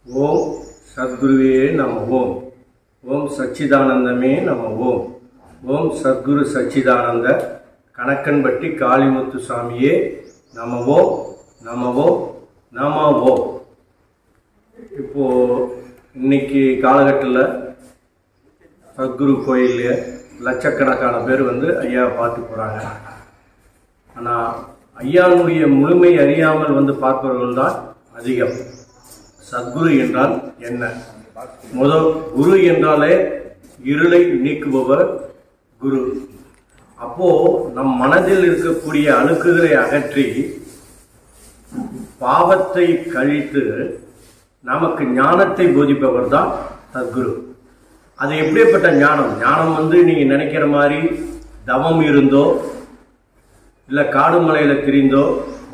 ஓம் சத்குருவே நம ஓம். ஓம் சச்சிதானந்தமே நம ஓம். ஓம் சத்குரு சச்சிதானந்த கணக்கன்பட்டி காளிமுத்து சாமியே நம ஓம் நம ஓம் நம ஓம். இப்போது இன்னைக்கு காலகட்டத்தில் சத்குரு கோயிலில் லட்சக்கணக்கான பேர் ஐயாவை பார்த்து போகிறாங்க. ஆனால் ஐயாவுடைய முழுமை அறியாமல் பார்ப்பவர்கள் தான் அதிகம். சத்குரு என்றால் என்ன? முதல் குரு என்றாலே இருளை நீக்குபவர் குரு. அப்போ நம் மனதில் இருக்கக்கூடிய அழுக்குகளை அகற்றி பாவத்தை கழித்து நமக்கு ஞானத்தை போதிப்பவர் தான் சத்குரு. அது எப்படிப்பட்ட ஞானம்? ஞானம் நீங்க நினைக்கிற மாதிரி தவம் இருந்தோ இல்லை காடு மலையில் திரிந்தோ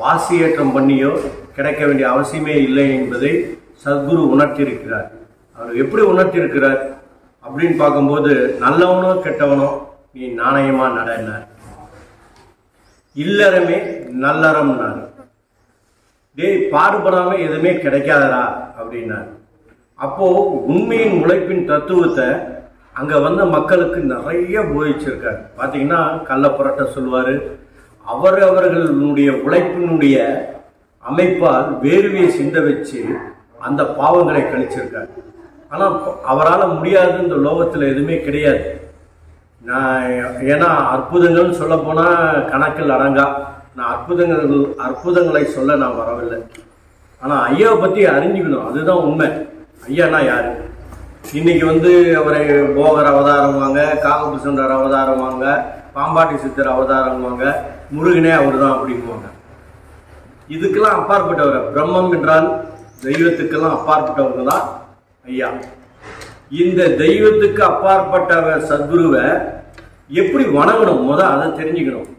வாசியேற்றம் பண்ணியோ கிடைக்க வேண்டிய அவசியமே இல்லை என்பதை சத்குரு உணர்த்தியிருக்கிறார். அவர் எப்படி உணர்த்தியிருக்கிறார் அப்படின்னு பார்க்கும்போது, நல்லவனோ கெட்டவனோ நீ நாணயமா நடனார், இல்லறமே நல்லறம்னார். டேய் பாடுபடாம எதுவுமே கிடைக்காதரா அப்படின்னார். அப்போ உண்மையின் உழைப்பின் தத்துவத்தை அங்க மக்களுக்கு நிறைய போதிச்சிருக்காரு. பாத்தீங்கன்னா கள்ள புரட்ட சொல்லுவாரு. அவர்களுடைய உழைப்பினுடைய அமைப்பால் வேர்வையை சிந்த வச்சு அந்த பாவங்களை கழிச்சிருக்காரு. ஆனால் அவரால் முடியாது, இந்த லோகத்தில் எதுவுமே கிடையாது. ஏன்னா அற்புதங்கள்னு சொல்ல போனால் கணக்கில் அடங்கா. நான் அற்புதங்களை சொல்ல நான் வரவில்லை. ஆனால் ஐயாவை பற்றி அறிஞ்சுக்கணும், அதுதான் உண்மை. ஐயானா யாரு? இன்னைக்கு அவரை போகர் அவதாரம் வாங்க, காகபுசுண்டர் அவதாரம் வாங்க, பாம்பாட்டி சித்தர் அவதாரம் வாங்க, முருகனே அவர் தான் அப்படிங்குவாங்க. இதுக்கெல்லாம் அப்பாற்பட்டவர். பிரம்மம் என்றால் தெய்வத்துக்கெல்லாம் அப்பாற்பட்டவங்க தான் ஐயா. இந்த தெய்வத்துக்கு அப்பாற்பட்ட சத்குருவை எப்படி வணங்கணும் அதை தெரிஞ்சுக்கணும்.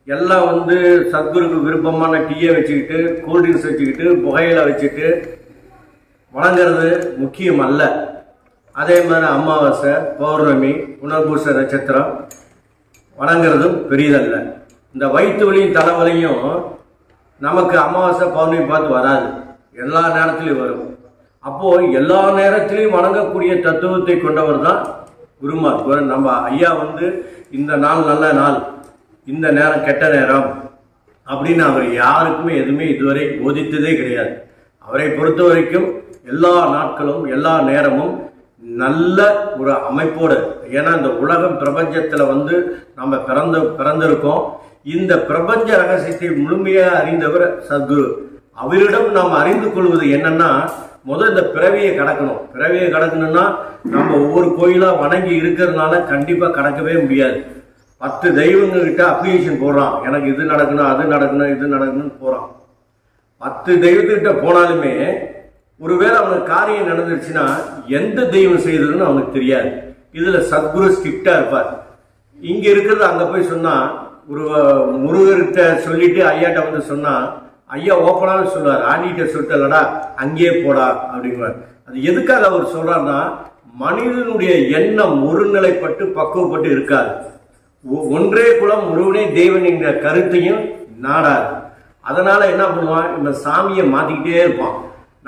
எல்லாம் சத்குருக்கு விருப்பமான டீயை வச்சுக்கிட்டு, கூல்ட்ரிங்க்ஸ் வச்சுக்கிட்டு, புகையில வச்சுட்டு வணங்குறது முக்கியம் அல்ல. அதே மாதிரி அமாவாசை, பௌர்ணமி, புனர்பூச நட்சத்திரம் வணங்குறதும் பெரியதல்ல. இந்த வயிற்று வலியும் தலைவலியும் நமக்கு அமாவாசை பௌர்ணமி பார்த்து வராது, எல்லா நேரத்திலையும் வரும். அப்போ எல்லா நேரத்திலையும் வணங்கக்கூடிய தத்துவத்தை கொண்டவர் தான் குருமார். நம்ம ஐயா இந்த நாள் நல்ல நாள், இந்த நேரம் கெட்ட நேரம் அப்படின்னு அவர் யாருக்குமே எதுவுமே இதுவரை போதித்ததே கிடையாது. அவரை பொறுத்த வரைக்கும் எல்லா நாட்களும் எல்லா நேரமும் நல்ல ஒரு அமைப்போடு. ஏன்னா இந்த உலகம் பிரபஞ்சத்துல நம்ம பிறந்திருக்கோம். இந்த பிரபஞ்ச ரகசியத்தை முழுமையாக அறிந்தவர் சத்குரு. அவரிடம் நாம் அறிந்து கொள்வது என்னன்னா, முதல் இந்த பிறவியை கடக்கணும். பிறவியை கடக்கணும்னா நம்ம ஒவ்வொரு கோயிலா வணங்கி இருக்கிறதுனால கண்டிப்பா கடக்கவே முடியாது. 10 தெய்வங்க கிட்ட அப்ளிகேஷன் போடுறான், எனக்கு இது நடக்கணும், அது நடக்கணும், இது நடக்கணும்னு போறான். 10 தெய்வத்துக்கிட்ட போனாலுமே ஒருவேளை அவனுக்கு காரியம் நடந்துருச்சுன்னா எந்த தெய்வம் செய்ததுன்னு அவனுக்கு தெரியாது. இதுல சத்குரு ஸ்ட்ரிக்டா இருப்பார். இங்க இருக்கிறது அங்க போய் சொன்னா, ஒரு முருகர்கிட்ட சொல்லிட்டு ஐயாட்ட சொன்னா ஐயா ஓப்பனாவே சொல்லுவார், ஆண்டிகிட்ட சொல்லிட்டலடா அங்கேயே போடா அப்படிங்குவார். அது எதுக்காக அவர் சொல்றாருன்னா, மனிதனுடைய எண்ணம் ஒருநிலைப்பட்டு பக்குவப்பட்டு இருக்காது. ஒன்றே குலம் ஒருவனே தேவன் என்கிற கருத்தையும் நாடாது. அதனால என்ன பண்ணுவான், இந்த சாமியை மாத்திக்கிட்டே இருப்பான்.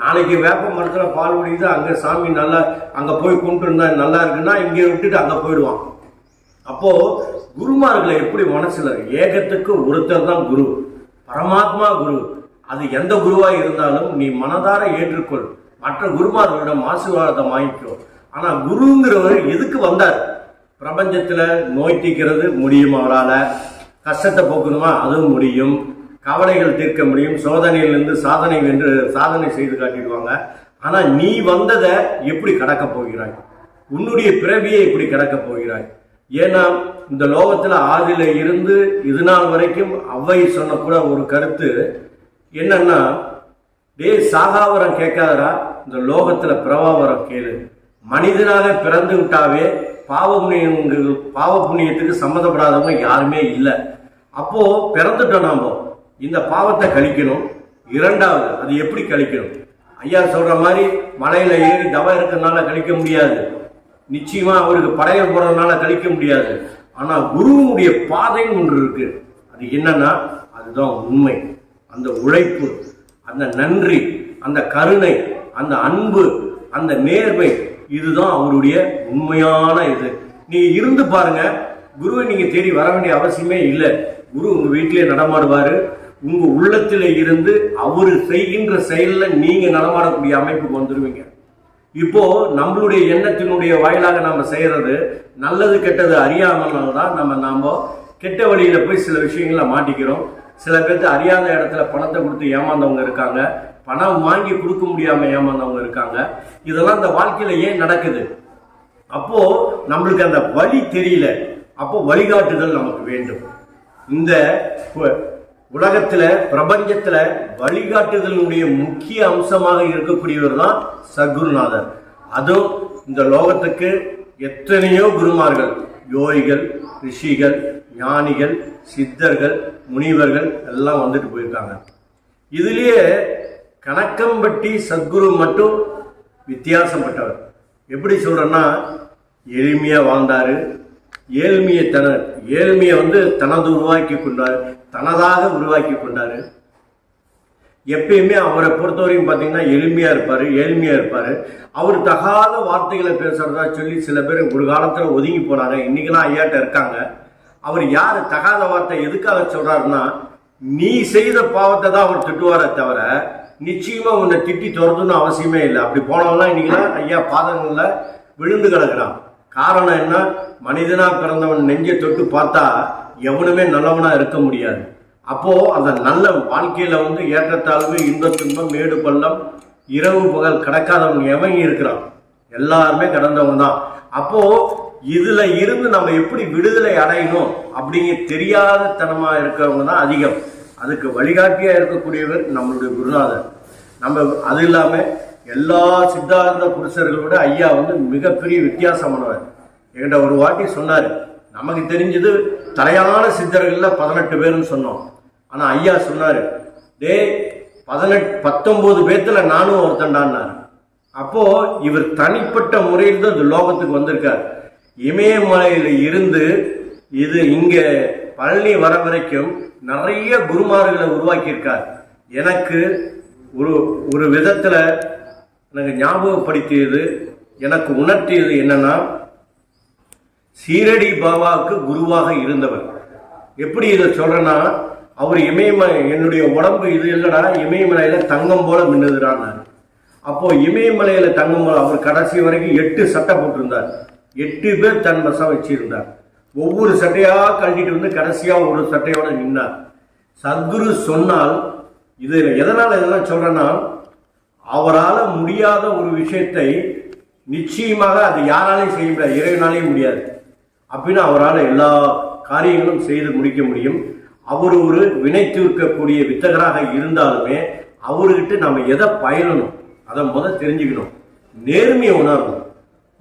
நாளைக்கு வேப்ப மரத்துல பால் குடிக்குது, அங்க சாமி நல்லா அங்க போய் கொண்டு இருந்தா நல்லா இருக்குன்னா இங்க விட்டுட்டு அங்க போயிடுவான். அப்போ குருமார்களை எப்படி மனசுல ஏகத்துக்கு ஒருத்தர் தான் குரு, பரமாத்மா குரு. அது எந்த குருவா இருந்தாலும் நீ மனதார ஏற்றுக்கொள், மற்ற குருமார்களிடம் ஆசீர்வாதத்தை வாங்கிக்கோ. ஆனா குருங்கிறவர் எதுக்கு வந்தார்? பிரபஞ்சத்துல நோய் தீர்க்கிறது முடியும், அவரால கஷ்டத்தை போக்கணுமா அதுவும் முடியும், கவலைகள் தீர்க்க முடியும், சோதனையிலிருந்து சாதனை வென்று சாதனை செய்து காட்டிடுவாங்க. ஆனா நீ வந்ததை எப்படி கடக்க போகிறாய்? உன்னுடைய பிறவியை எப்படி கடக்க போகிறாய்? ஏன்னா இந்த லோகத்துல ஆதில இருந்து இது நாள் வரைக்கும் அவ்வை சொன்ன கூட ஒரு கருத்து என்னன்னா, சாகாவரம் கேட்காதரா, இந்த லோகத்துல பிரபாவரம் கேளு. மனிதனாக பிறந்து விட்டாவே பாவ புண்ணியத்துக்கு சம்மந்தப்படாதவங்க யாருமே இல்லை. அப்போ பிறந்துட்டோம், நாம இந்த பாவத்தை கழிக்கணும். இரண்டாவது அது எப்படி கழிக்கணும்? ஐயா சொல்ற மாதிரி மலையில ஏறி தவம் இருக்கிறதுனால கழிக்க முடியாது, நிச்சயமா அவருக்கு படைய போறதுனால கழிக்க முடியாது. ஆனா குருவுடைய பாதைன்னு ஒன்று இருக்கு. அது என்னன்னா, அதுதான் உண்மை. அந்த உழைப்பு, அந்த நன்றி, அந்த கருணை, அந்த அன்பு, அந்த நேர்மை, இதுதான் அவருடைய உண்மையான இது. நீங்க இருந்து பாருங்க, குருவை நீங்க தேடி வர வேண்டிய அவசியமே இல்லை. குரு உங்க வீட்டிலே நடமாடுவாரு. உங்க உள்ளத்திலே இருந்து அவரு செய்கின்ற செயல்ல நீங்க நடமாடக்கூடிய அமைப்புக்கு வந்துருவீங்க. இப்போ நம்மளுடைய எண்ணத்தினுடைய வாயிலாக நாம செய்யறது நல்லது கெட்டது அறியாமல்தான் நாம கெட்ட வழியில போய் சில விஷயங்களை மாட்டிக்கிறோம். சில பேருக்கு அறியாத இடத்துல பணத்தை கொடுத்து ஏமாந்தவங்க இருக்காங்க, பணம் வாங்கி கொடுக்க முடியாம ஏமாந்தவங்க இருக்காங்க. இதெல்லாம் இந்த வாழ்க்கையில ஏன் நடக்குது? அப்போ நம்மளுக்கு அந்த வழி தெரியல. அப்போ வழிகாட்டுதல் நமக்கு வேண்டும். இந்த உலகத்துல, பிரபஞ்சத்துல வழிகாட்டுதலுடைய முக்கிய அம்சமாக இருக்கக்கூடியவர் தான் சத்குருநாதர். அதுவும் இந்த லோகத்துக்கு எத்தனையோ குருமார்கள், யோகிகள், ரிஷிகள், ஞானிகள், சித்தர்கள், முனிவர்கள் எல்லாம் வந்துட்டு போயிருக்காங்க. இதுலயே கணக்கம்பட்டி சத்குரு மட்டும் வித்தியாசப்பட்டவர். எப்படி சொல்றேன்னா, எளிமையா வாழ்ந்தாரு. ஏழ்மையை தனது உருவாக்கி கொண்டாரு, தனதாக உருவாக்கி கொண்டாரு. எப்பயுமே அவரை பொறுத்தவரைக்கும் பார்த்தீங்கன்னா ஏழ்மையா இருப்பாரு. அவர் தகாத வார்த்தைகளை பேசுறதா சொல்லி சில பேர் ஒரு காலத்துல ஒதுங்கி போனாங்க. இன்னைக்கெல்லாம் ஐயாட்ட இருக்காங்க. அவர் யாரு தகாத வார்த்தை எதுக்காக சொல்றாருன்னா, நீ செய்த பாவத்தை தான் அவர் திட்டுவாரே தவிர நிச்சயமா உன்னை திட்டி துரத்துன்னு அவசியமே இல்லை. அப்படி போனவங்களாம் இன்னைக்கெல்லாம் ஐயா பாதங்கள்ல விழுந்து கிடக்குறான். காரணம் என்ன? மனிதனா பிறந்தவன் நெஞ்சை தொட்டு பார்த்தா எவனுமே நல்லவனா இருக்க முடியாது. அப்போ அந்த நல்ல வாழ்க்கையில ஏற்றத்தாழ்வு, இன்ப துன்பம், மேடு பள்ளம், இரவு பகல் கடக்காதவன் எவன் இருக்கிறான்? எல்லாருமே கடந்தவன் தான். அப்போ இதுல இருந்து நம்ம எப்படி விடுதலை அடையணும் அப்படிங்கிற தெரியாத தனமா இருக்கிறவங்க தான் அதிகம். அதுக்கு வழிகாட்டியா இருக்கக்கூடியவர் நம்மளுடைய குருநாதர். நம்ம அது இல்லாம எல்லா சித்தாந்த புருஷர்களோட ஐயா மிகப்பெரிய வித்தியாசமானவர். என்கிட்ட ஒரு வாட்டி சொன்னாரு, நமக்கு தெரிஞ்சது தலையான சித்தர்கள்ல 18 பேர்னு சொன்னோம். ஆனா ஐயா சொன்னாரு, 19 பேத்துல நானும் ஒருத்தண்டான்னாரு. அப்போ இவர் தனிப்பட்ட முறையில் தான் இந்த லோகத்துக்கு வந்திருக்காரு. இமயமலையில இருந்து இது இங்க பழனி வர வரைக்கும் நிறைய குருமார்களை உருவாக்கி இருக்கார். எனக்கு ஒரு விதத்துல எனக்கு ஞாபகப்படுத்தியது, எனக்கு உணர்த்தியது என்னன்னா, சீரடி பாபாவுக்கு குருவாக இருந்தவர். எப்படி இதை சொல்றேன்னா, அவர் என்னுடைய உடம்பு இது இல்லடா, இமயமலையில தங்கம் போல மின்னுதுறான். அப்போ இமயமலையில தங்கம் போல அவர் கடைசி வரைக்கும் 8 சட்டை போட்டிருந்தார். 8 பேர் தன் வசம் வச்சிருந்தார். ஒவ்வொரு சட்டையா கழட்டிட்டு கடைசியா ஒரு சட்டையோட நின்னார். சத்குரு சொன்னால், இது எதனால இதெல்லாம் சொல்றேன்னா, அவரால் முடியாத ஒரு விஷயத்தை நிச்சயமாக அது யாராலையும் செய்ய முடியாது, இறைவனாலையும் முடியாது. அப்படின்னு அவரால் எல்லா காரியங்களும் செய்து முடிக்க முடியும். அவர் ஒரு வினை தீர்க்கக்கூடிய வித்தகராக இருந்தாலுமே அவர்கிட்ட நம்ம எதை பயிரணும் அதை தெரிஞ்சுக்கணும். நேர்மையை உணரணும்,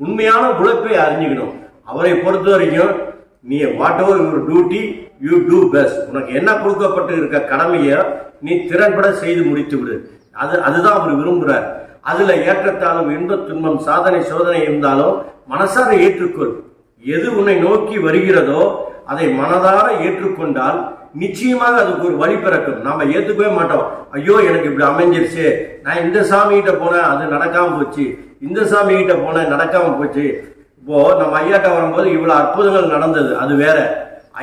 உண்மையான உழைப்பை அறிஞ்சுக்கணும். அவரை பொறுத்த வரைக்கும் நீ whatever your duty you do best. உனக்கு என்ன கொடுக்கப்பட்டு இருக்க கடமையை நீ திறன்பட செய்து முடித்து விடு. அதுதான் அவர் விரும்புகிறார். அதுல ஏற்றத்தாலும் இன்ப துன்பம், சாதனை சோதனை இருந்தாலும் மனசார ஏற்றுக்கொள். எது உன்னை நோக்கி வருகிறதோ அதை மனதார ஏற்றுக்கொண்டால் நிச்சயமாக அதுக்கு ஒரு வழி பிறக்கும். நாம ஏத்துக்கவே மாட்டோம். ஐயோ எனக்கு இப்படி அமைஞ்சிருச்சு, நான் இந்த சாமி கிட்ட போனேன் அது நடக்காம போச்சு, இந்த சாமி கிட்ட போனேன் நடக்காம போச்சு. இப்போ நம்ம ஐயாட்ட வரும்போது இவ்வளவு அற்புதங்கள் நடந்தது, அது வேற.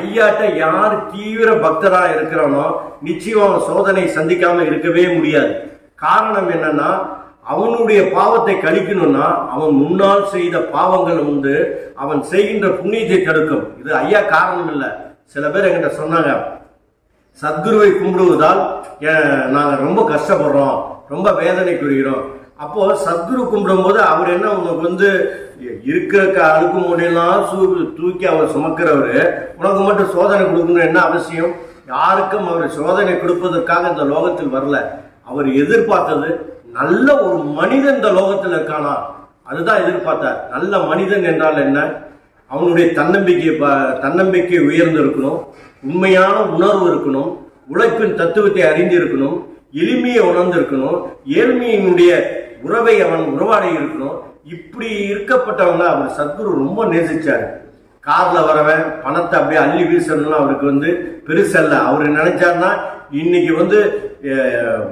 ஐயாட்ட யார் தீவிர பக்தரா இருக்கிறானோ நிச்சயம் அவன் சோதனை சந்திக்காம இருக்கவே முடியாது. காரணம் என்னன்னா, அவனுடைய பாவத்தை கழிக்கணும்னா அவன் முன்னால் செய்த பாவங்கள் அவன் செய்கின்ற புண்ணியத்தை தடுக்கும். இது ஐயா காரணம் இல்லை. சில பேர் என்கிட்ட சொன்னாங்க, சத்குருவை கும்பிடுவதால் நாங்க ரொம்ப கஷ்டப்படுறோம், ரொம்ப வேதனைக்குறோம். அப்போ சத்குரு கும்பிடும் போது அவர் என்ன, உனக்கு இருக்கிற அழுக்கு மூடையெல்லாம் தூக்கி அவர் சுமக்கிறவரு, உனக்கு மட்டும் சோதனை கொடுக்கணும் என்ன அவசியம்? யாருக்கும் அவர் சோதனை கொடுப்பதற்காக இந்த லோகத்தில் வரல. அவர் எதிர்பார்த்தது நல்ல ஒரு மனிதன் இந்த லோகத்தில் இருக்கானா, அதுதான் எதிர்பார்த்தார். நல்ல மனிதன் என்றால் என்ன? அவனுடைய தன்னம்பிக்கை உயர்ந்து இருக்கணும், உண்மையான உணர்வு இருக்கணும், உழைப்பின் தத்துவத்தை அறிந்து இருக்கணும், எளிமையை உணர்ந்து இருக்கணும், ஏழ்மையினுடைய உறவை அவன் உறவாடி இருக்கணும். இப்படி இருக்கப்பட்டவங்க அவர் சத்குரு ரொம்ப நேசிச்சாரு. கார்ல வரவன் பணத்தை அப்படியே அள்ளி வீசணும்னா அவருக்கு பெருசல்ல. அவர் நினைச்சாருன்னா இன்னைக்கு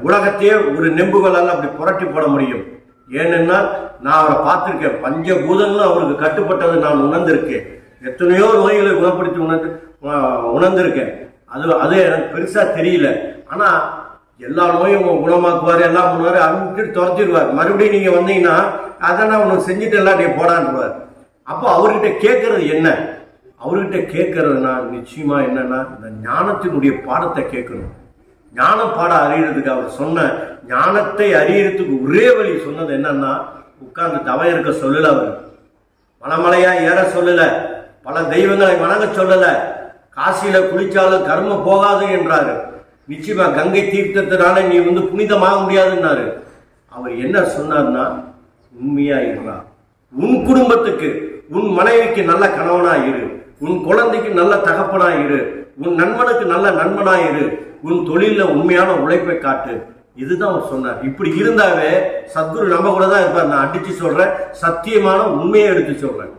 உலகத்தையே ஒரு நெம்புகளால் அப்படி புரட்டி போட முடியும். ஏனென்னா நான் அவரை பார்த்திருக்கேன். பஞ்சபூதங்களும் அவருக்கு கட்டுப்பட்டது நான் உணர்ந்திருக்கேன். எத்தனையோ நோய்களை குணப்படுத்தி உணர்ந்திருக்கேன். அது எனக்கு பெருசா தெரியல. ஆனா எல்லா நோயும் குணமாக்குவாரு, எல்லாம் பண்ணுவாரு, அவங்க துரத்திடுவார். மறுபடியும் நீங்க வந்தீங்கன்னா அதான் உனக்கு செஞ்சுட்டு எல்லாம் நீ போடான்டுவார். அப்போ அவர்கிட்ட கேட்கறது என்ன? அவர்கிட்ட கேட்கறதுனா நிச்சயமா என்னன்னா இந்த ஞானத்தினுடைய பாடத்தை கேட்கணும். ஞான பாடம் அறியறதுக்கு அவர் சொன்ன ஞானத்தை அறியறதுக்கு ஒரே வழி சொன்னது என்னன்னா, உட்கார்ந்து தவம் இருக்க சொல்லல. அவர் மலைமலையா ஏற சொல்லல, பல தெய்வங்களை வணங்க சொல்லல, காசியில குளிச்சாலும் கர்ம போகாது என்றாரு. நிச்சயமா கங்கை தீர்த்தத்தினால நீ புனிதமாக முடியாதுன்னாரு. அவர் என்ன சொன்னார்னா, உண்மையா இருறா, உன் குடும்பத்துக்கு உன் மனைவிக்கு நல்ல கணவனா இரு, உன் குழந்தைக்கு நல்ல தகப்பனா இரு, உன் நண்பனுக்கு நல்ல நண்பனா இரு, உன் தொழில உண்மையான உழைப்பை காட்டு. இதுதான் அவர் சொன்னார். இப்படி இருந்தாவே சத்குரு நம்ம கூட தான் இருப்பார். நான் அடிச்சு சொல்றேன், சத்தியமான உண்மையை எடுத்து சொல்றேன்.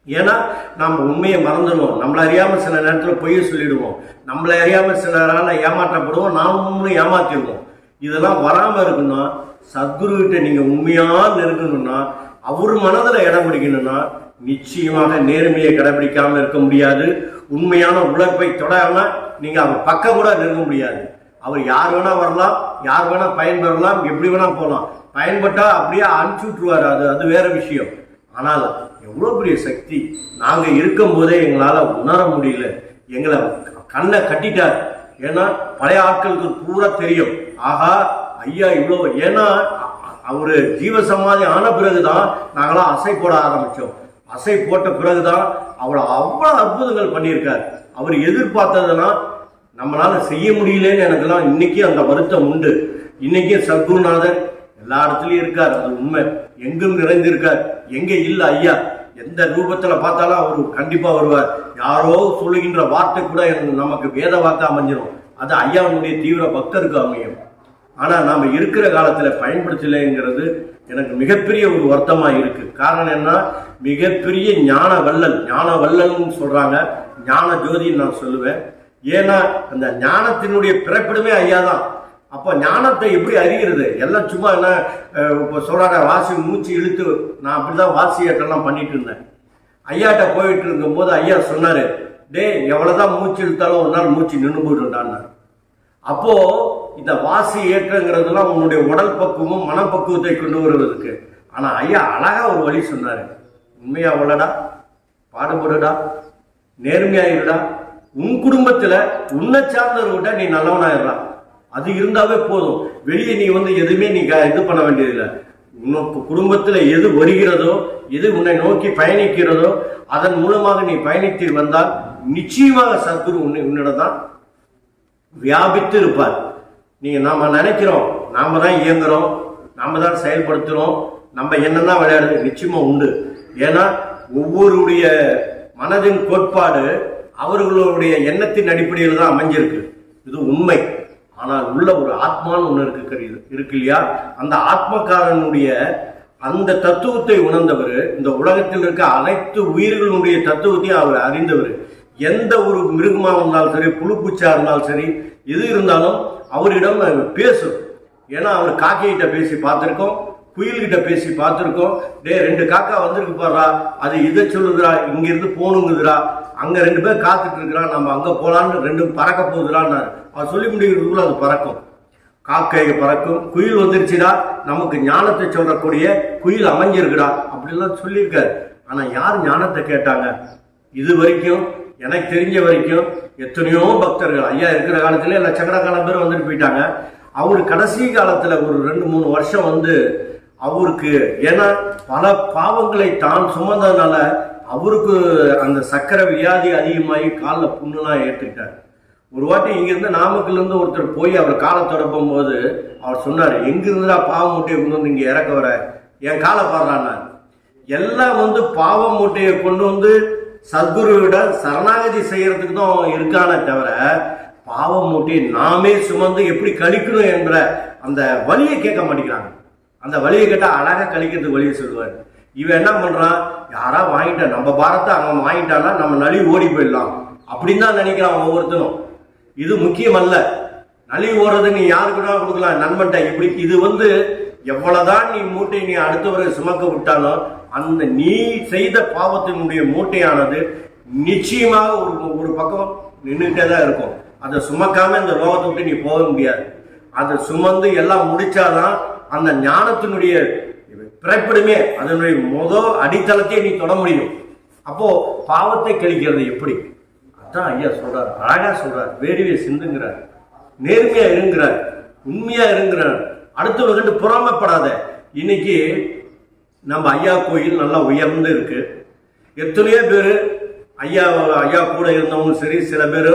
ஏன்னா நம்ம உண்மையை மறந்துடுவோம். நம்மளை அறியாம சில நேரத்தில் பொய்ய சொல்லிடுவோம். நம்மளை அறியாம சிலரால ஏமாற்றப்படுவோம். நாமும் ஏமாத்திடுவோம். இதெல்லாம் வராம இருக்குன்னா சத்குரு கிட்ட நீங்க உண்மையா நெருங்கணும்னா, அவர் மனதில் இடம் பிடிக்கணும்னா நிச்சயமாக நேர்மையை கடைபிடிக்காம இருக்க முடியாது. உண்மையான உழைப்பை தொடாம நீங்க அவர் பக்கம் கூட நெருங்க முடியாது. அவர் யார் வேணா வரலாம், யார் வேணா பயன்பெறலாம், எப்படி வேணா போகலாம். பயன்பட்டா அப்படியே அனுப்பிச்சு விட்டுருவாரு. அது வேற விஷயம். ஆனால் எவ்வளவு பெரிய சக்தி நாங்க இருக்கும் போதே எங்களால உணர முடியல. எங்களை கண்ணை கட்டிட்டார். ஏன்னா பழைய ஆட்களுக்கு பூரா தெரியும், ஆகா ஐயா இவ்வளவு. ஏன்னா அவரு ஜீவசமாதி ஆன பிறகுதான் நாங்களாம் அசை போட ஆரம்பிச்சோம். அசை போட்ட பிறகுதான் அவ்வளவு அற்புதங்கள் பண்ணியிருக்காரு. அவர் எதிர்பார்த்ததுன்னா நம்மளால செய்ய முடியலன்னு எனக்கெல்லாம் இன்னைக்கு அந்த வருத்தம் உண்டு. இன்னைக்கு சத்குருநாதர் எல்லா இடத்துலயும் இருக்கார், அது உண்மை. எங்கும் நிறைந்திருக்கார். எங்க இல்ல ஐயா, எந்த ரூபத்துல பார்த்தாலும் அவரு கண்டிப்பா வருவார். யாரோ சொல்லுகின்ற வார்த்தை கூட நமக்கு வேத வாக்கா அமைஞ்சிடும். அது ஐயாவுடைய தீவிர பக்தருக்கு அமையும். ஆனா நாம இருக்கிற காலத்துல பயன்படுத்தலைங்கிறது எனக்கு மிகப்பெரிய ஒரு வருத்தமா இருக்கு. காரணம் என்ன, மிகப்பெரிய ஞான வள்ளல்னு சொல்றாங்க, ஞான ஜோதின்னு நான் சொல்லுவேன். ஏன்னா அந்த ஞானத்தினுடைய பிறப்பிடமே ஐயா தான். அப்ப ஞானத்தை எப்படி அறிகிறது? எல்லாம் சும்மா என்ன இப்ப சொல்றாங்க, வாசி மூச்சு இழுத்து. நான் அப்படிதான் வாசியாட்டெல்லாம் பண்ணிட்டு இருந்தேன். ஐயாட்ட போயிட்டு இருக்கும் போது ஐயா சொன்னாரு, டே எவ்வளவுதான் மூச்சு இழுத்தாலும் ஒரு நாள் மூச்சு நின்று போயிட்டுண்டான்னு. அப்போ இந்த வாசி ஏற்றங்கிறதுலாம் உன்னுடைய உடல் பக்குவமும் மனப்பக்குவத்தை கொண்டு வருவதற்கு. ஆனா ஐயா அழகா ஒரு வழி சொன்னாரு, உண்மையா உள்ளடா, பாடுபடுடா, நேர்மையாயிருடா, உன் குடும்பத்துல உன்னை சார்ந்தவர்கிட்ட நீ நல்லவனாயிரா. அது இருந்தாவே போதும். வெளியே நீ எதுவுமே நீ இது பண்ண வேண்டியதில்லை. உனக்கு குடும்பத்துல எது வருகிறதோ, எது உன்னை நோக்கி பயணிக்கிறதோ, அதன் மூலமாக நீ பயணித்து வந்தால் நிச்சயமாக சத்குரு உன்னிடம் தான் வியாபித்து இருப்பார். நீங்க நாம நினைக்கிறோம், நாம தான் இயங்குறோம், நாம தான் செயல்படுத்துறோம், நம்ம என்னென்ன விளையாடுறது நிச்சயமா உண்டு. ஏன்னா ஒவ்வொருடைய மனதின் கோட்பாடு அவர்களுடைய எண்ணத்தின் அடிப்படையில் தான் அமைஞ்சிருக்கு. இது உண்மை. ஆனால் உள்ள ஒரு ஆத்மான்னு ஒண்ணு இருக்கு இல்லையா? அந்த ஆத்மக்காரனுடைய அந்த தத்துவத்தை உணர்ந்தவர், இந்த உலகத்தில் இருக்க அனைத்து உயிர்களுடைய தத்துவத்தையும் அவர் அறிந்தவர். எந்த ஒரு மிருகமா இருந்தாலும் சரி, புழுப்பூச்சா இருந்தாலும் சரி, எது இருந்தாலும் அவரிடம் பேசும். ஏன்னா அவர் காக்கைகிட்ட பேசி பார்த்திருக்கோம், குயில்கிட்ட பேசி பார்த்திருக்கோம். டே 2 காக்கா வந்திருக்கு பாடுறா, அது இதை சொல்லுதுரா, இங்க இருந்து போகணுங்குதுரா, அங்க 2 பேர் காத்துட்டு இருக்கிறான், நம்ம அங்க போலான்னு 2 பறக்க போகுதுறான்னு அவர் சொல்லி முடிக்கிறதுக்குள்ள அது பறக்கும். காக்கை பறக்கும், குயில் வந்துருச்சுடா, நமக்கு ஞானத்தை சொல்லக்கூடிய குயில் அமைஞ்சிருக்குடா அப்படிலாம் சொல்லியிருக்காரு. ஆனா யார் ஞானத்தை கேட்டாங்க? இது வரைக்கும் எனக்கு தெரிஞ்ச வரைக்கும் எத்தனையோ பக்தர்கள் ஐயா இருக்கிற காலத்திலே லட்சக்கணக்கான பேர் வந்துட்டு போயிட்டாங்க. அவரு கடைசி காலத்துல ஒரு 2-3 வருஷம் அவருக்கு, ஏன்னா பல பாவங்களை தான் சுமந்ததுனால அவருக்கு அந்த சக்கரை வியாதி அதிகமாகி காலில் புண்ணுலாம் ஏற்றுக்கிட்டார். ஒரு வாட்டி இங்கிருந்து நாமக்கல்ல இருந்து ஒருத்தர் போய் அவர் காலை தொடப்பும் போது அவர் சொன்னாரு, எங்கிருந்துடா பாவ மூட்டையை கொண்டு வந்து இங்க இறக்க வர, என் காலை பாடுறான்னா. எல்லாம் பாவ மூட்டையை கொண்டு சத்குருவிட சரணாகதி செய்யறதுக்கு தான் இருக்கானே தவிர, பாவ மூட்டையை நாமே சுமந்து எப்படி கழிக்கணும் என்ற அந்த வழியை கேட்க மாட்டேங்கிறாங்க. அந்த வழியை கேட்டா அழகா கழிக்கிறதுக்கு வழியை சொல்லுவார். இவன் என்ன பண்றான், யாரா வாங்கிட்டா நம்ம பாரத்தை அவன் வாங்கிட்டான்னா நம்ம நலிவு ஓடி போயிடலாம் அப்படின்னு தான் நினைக்கிறான் ஒவ்வொருத்தனும். இது முக்கியம் அல்ல. நலிவு ஓடுறது நீ யாருக்குன்னா கொடுக்கலாம், நண்பன்ட்ட. இப்படி இது எவ்வளவுதான் நீ மூட்டை நீ அடுத்தவரை சுமக்க விட்டாலும் அந்த நீ செய்த பாவத்தினுடைய மூட்டையானது நிச்சயமாக ஒரு பக்கம் நின்றுட்டே தான் இருக்கும். அதை சுமக்காம இந்த லோகத்தை விட்டு நீ போக முடியாது. அதை சுமந்து எல்லாம் முடிச்சாதான் அந்த ஞானத்தினுடைய பிறப்பிடுமே, அதனுடைய அடித்தளத்தையே நீ தொட முடியும். அப்போ பாவத்தை கழிக்கிறது எப்படி? அதான் ஐயா சொல்றார், அழகா சொல்றார். வேடிவே சிந்துங்கிறார், நேர்மையா இருங்கிறார், உண்மையா இருங்கிறார். அடுத்தவங்க பொறாமப்படாத. இன்னைக்கு நம்ம ஐயா கோயில் நல்லா உயர்ந்து இருக்கு. எத்தனையோ பேர் ஐயா கூட இருந்தவங்க சரி, சில பேர்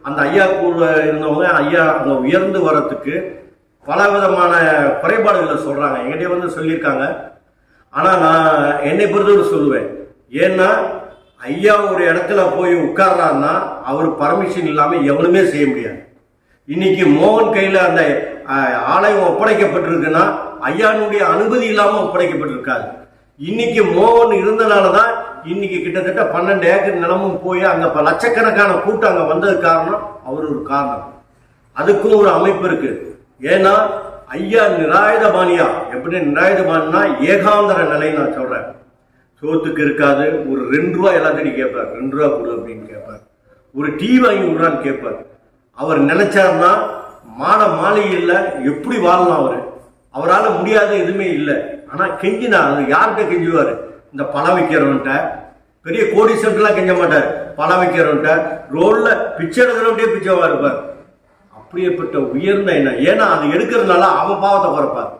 அந்த ஐயா கூட இருந்தவங்க ஐயா அங்க உயர்ந்து வர்றதுக்கு பல விதமான குறைபாடுகளை சொல்றாங்க, என்கிட்ட சொல்லியிருக்காங்க. ஆனா நான் என்னை பொறுத்தவரை சொல்லுவேன், ஏன்னா ஐயா ஒரு இடத்துல போய் உட்கார்றாருன்னா அவர் பர்மிஷன் இல்லாம எவனுமே செய்ய முடியாது. இன்னைக்கு மோகன் கையில அந்த ஆலயம் ஒப்படைக்கப்பட்டிருக்குன்னா ஐயானுடைய அனுமதி இல்லாம ஒப்படைக்கப்பட்டிருக்காது. இன்னைக்கு மோகன் இருந்தனாலதான் இன்னைக்கு கிட்டத்தட்ட 12 ஏக்கர் நிலமும் போய் அங்க லட்சக்கணக்கான கூட்டம் அங்க வந்தது காரணம் அவர் ஒரு காரணம். அதுக்கும் ஒரு அமைப்பு இருக்கு. ஏன்னா ஐயா நிராயுதபாணியா, எப்படி நிராயுதபாணினா ஏகாந்தர நிலை நான் சொல்றேன். சோத்துக்கு இருக்காது, ஒரு 2 ரூபா எல்லாத்தையும் கேட்பார், 2 ரூபா கொடு அப்படின்னு கேட்பார். ஒரு டீ வாங்கி விடுறான்னு கேட்பார். அவர் நினைச்சாருன்னா மாளிகையில் எப்படி வாழலாம்? அவரால் முடியாத எதுவுமே இல்லை. ஆனா கெஞ்சினா அது யார்கிட்ட கெஞ்சுவாரு? இந்த பழம் வைக்கிறவன்ட்ட, பெரிய கோடீஸ்வரன்லாம் கெஞ்ச மாட்டார். பழம் வைக்கிறவன்ட்ட, ரோட்ல பிச்சை எடுக்கிறவன்ட்டே பிச்சைவா இருப்பார். அப்படியேப்பட்ட உயர்ந்த என்ன, ஏன்னா அது எடுக்கிறதுனால அவன் பாவத்தை குறைப்பார்.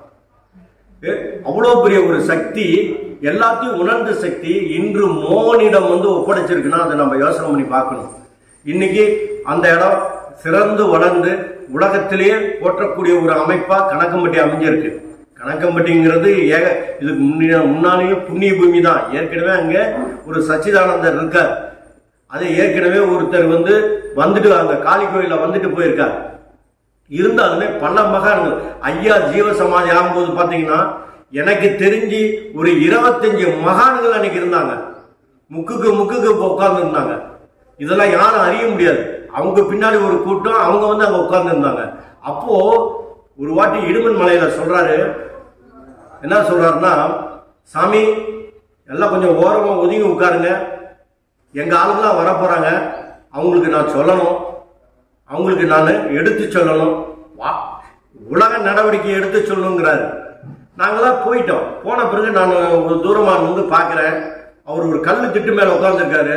அவ்வளவு பெரிய ஒரு சக்தி, எல்லாத்தையும் உணர்ந்த சக்தி இன்று மோகனிடம் ஒப்படைச்சிருக்குன்னா அதை நம்ம யோசனை பண்ணி பார்க்கணும். இன்னைக்கு அந்த இடம் சிறந்து வளர்ந்து உலகத்திலேயே போற்றக்கூடிய ஒரு அமைப்பா கணக்கம்பட்டி அமைஞ்சிருக்கு. கணக்கம்பட்டிங்கிறது இதுக்கு முன்னாலேயே புண்ணிய பூமி தான். ஏற்கனவே அங்க ஒரு சச்சிதானந்தர் இருக்கார். அதை ஏற்கனவே ஒருத்தர் வந்துட்டு அந்த காளி கோயில வந்துட்டு போயிருக்கார். இருந்தாலுமே பல மகான்கள் ஐயா ஜீவ சமாதி ஆகும்போது பாத்தீங்கன்னா எனக்கு தெரிஞ்சு ஒரு 25 மகான்கள் அன்னைக்கு இருந்தாங்க. முக்குக்கு உட்கார்ந்து இருந்தாங்க. இதெல்லாம் யாரும் அறிய முடியாது. அவங்க பின்னாடி ஒரு கூட்டம், அவங்க அங்க உட்கார்ந்து இருந்தாங்க. அப்போ ஒரு வாட்டி இடுமன் மலையில சொல்றாரு, என்ன சொல்றாருன்னா, சாமி எல்லாம் கொஞ்சம் ஓரமா ஒதுங்கி உட்காருங்க, எங்க ஆளுங்களாம் வர போறாங்க, அவங்களுக்கு நான் சொல்லணும், அவங்களுக்கு நான் எடுத்து சொல்லணும், உலக நடவடிக்கை எடுத்து சொல்லணுங்கிறாரு. நாங்களாம் போயிட்டோம். போன பிறகு நான் ஒரு தூரமா பாக்குறேன். அவர் ஒரு கல்லு திட்டு மேல உட்கார்ந்துருக்காரு.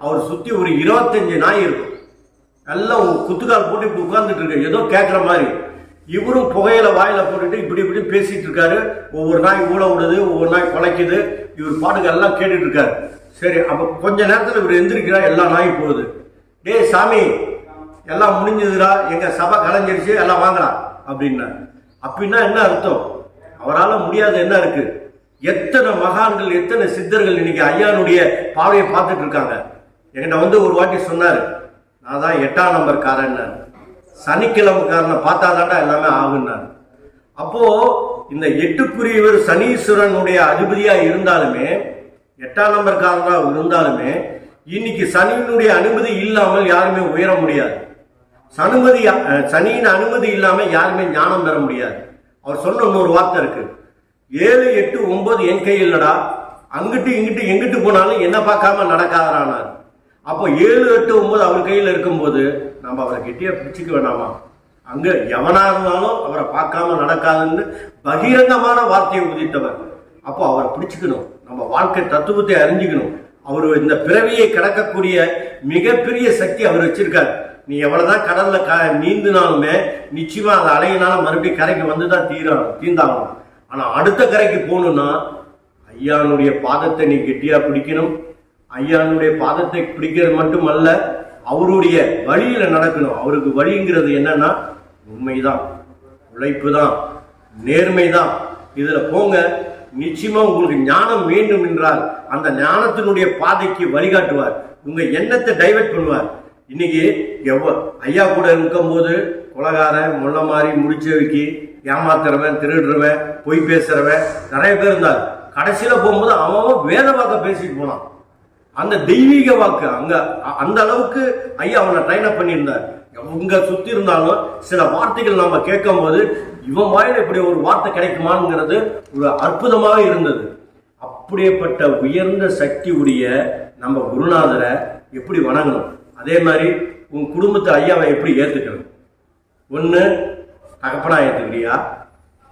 அவர் சுத்தி ஒரு 25 நாய் இருக்கும். எல்லாம் குத்துக்கால் போட்டு இப்படி உட்கார்ந்துட்டு இருக்கு, ஏதோ கேட்கிற மாதிரி. இவரும் புகையில வாயில போட்டுட்டு இப்படி பேசிட்டு இருக்காரு. ஒவ்வொரு நாய் ஊழ விடுது, ஒவ்வொரு நாய் குலைக்குது. இவர் பாட்டுக்கு எல்லாம் கேட்டுட்டு இருக்காரு. சரி, அப்ப கொஞ்ச நேரத்துல இவர் எந்திரிக்கிறா, எல்லா நாய் போகுது. டே சாமி, எல்லாம் முடிஞ்சதுடா, எங்க சபை கலைஞ்சிருச்சு, எல்லாம் வாங்கலாம் அப்படின்னா. அப்படின்னா என்ன அர்த்தம்? அவரால் முடியாத என்ன இருக்கு? எத்தனை மகான்கள், எத்தனை சித்தர்கள் இன்னைக்கு ஐயானுடைய பாவையை பார்த்துட்டு இருக்காங்க. என்கிட்ட ஒரு வாட்டி சொன்னாரு, நான் தான் 8ஆம் நம்பர் காரன், சனிக்கிழமைக்காரனை பார்த்தாதாண்டா எல்லாமே ஆகுன்னாரு. அப்போ இந்த 8க்குரியவர் சனீஸ்வரனுடைய அதிபதியா இருந்தாலுமே, 8ஆம் நம்பர் காரனா இருந்தாலுமே, இன்னைக்கு சனியினுடைய அனுமதி இல்லாமல் யாருமே உயர முடியாது. சனியின் அனுமதி இல்லாம யாருமே ஞானம் பெற முடியாது. அவர் சொன்ன இன்னொரு வார்த்தை இருக்கு, 7, 8, 9 என் கையில் இல்லடா, அங்கிட்டு இங்கிட்டு எங்கிட்டு போனாலும் என்ன பார்க்காம நடக்காதரானார். அப்போ 7, 8, 9 அவர் கையில் இருக்கும்போது நம்ம அவரை கெட்டியா பிடிச்சிக்க வேண்டாமா? அங்க எவனா இருந்தாலும் அவரை பார்க்காம நடக்காதுன்னு பகிரங்கமான வார்த்தையை உதித்தவர். அப்போ அவரை பிடிச்சுக்கணும், நம்ம வாழ்க்கை தத்துவத்தை அறிஞ்சுக்கணும். அவர் இந்த பிறவியை கடக்கக்கூடிய மிகப்பெரிய சக்தி அவர் வச்சிருக்காரு. நீ எவ்வளவுதான் கடல்ல நீந்தினாலுமே நிச்சயமா அந்த அலையினால மறுபடியும் கரைக்கு வந்துதான் தீர்ந்தாகணும். ஆனா அடுத்த கரைக்கு போகணும்னா ஐயானுடைய பாதத்தை நீ கெட்டியா பிடிக்கணும். ஐயானுடைய பாதத்தை பிடிக்கிறது மட்டுமல்ல, அவருடைய வழியில நடக்கணும். அவருக்கு வழிங்கிறது என்னன்னா உண்மைதான், உழைப்பு தான், நேர்மைதான். இதுல போங்க, நிச்சயமா உங்களுக்கு ஞானம் வேண்டும் என்றால் அந்த ஞானத்தினுடைய பாதைக்கு வழிகாட்டுவார். உங்க எண்ணத்தை டைவர்ட் பண்ணுவார். இன்னைக்கு ஐயா கூட இருக்கும் போது கொலகாரன், முள்ள மாதிரி முடிச்சவைக்கு ஏமாத்துறவன், திருடுறவன், பொய் பேசுறவன் நிறைய பேர் இருந்தார். கடைசியில போகும்போது அவன் வேத வாக்க பேசிட்டு போனான். அந்த தெய்வீக வாக்கு அங்க அந்த அளவுக்கு ஐயா அவனை ட்ரைன் அப் பண்ணியிருந்தார். இங்க சுத்தி இருந்தாலும் சில வார்த்தைகள் நாம கேட்கும் போது இவன் வாயில இப்படி ஒரு வார்த்தை கிடைக்குமாங்கிறது ஒரு அற்புதமாக இருந்தது. அப்படியேப்பட்ட உயர்ந்த சக்தி உடைய நம்ம குருநாதரை எப்படி வணங்கணும், அதே மாதிரி உன் குடும்பத்தை ஐயாவை எப்படி ஏத்துக்கணும். ஒண்ணு தகப்பனா ஏத்துக்கிறியா,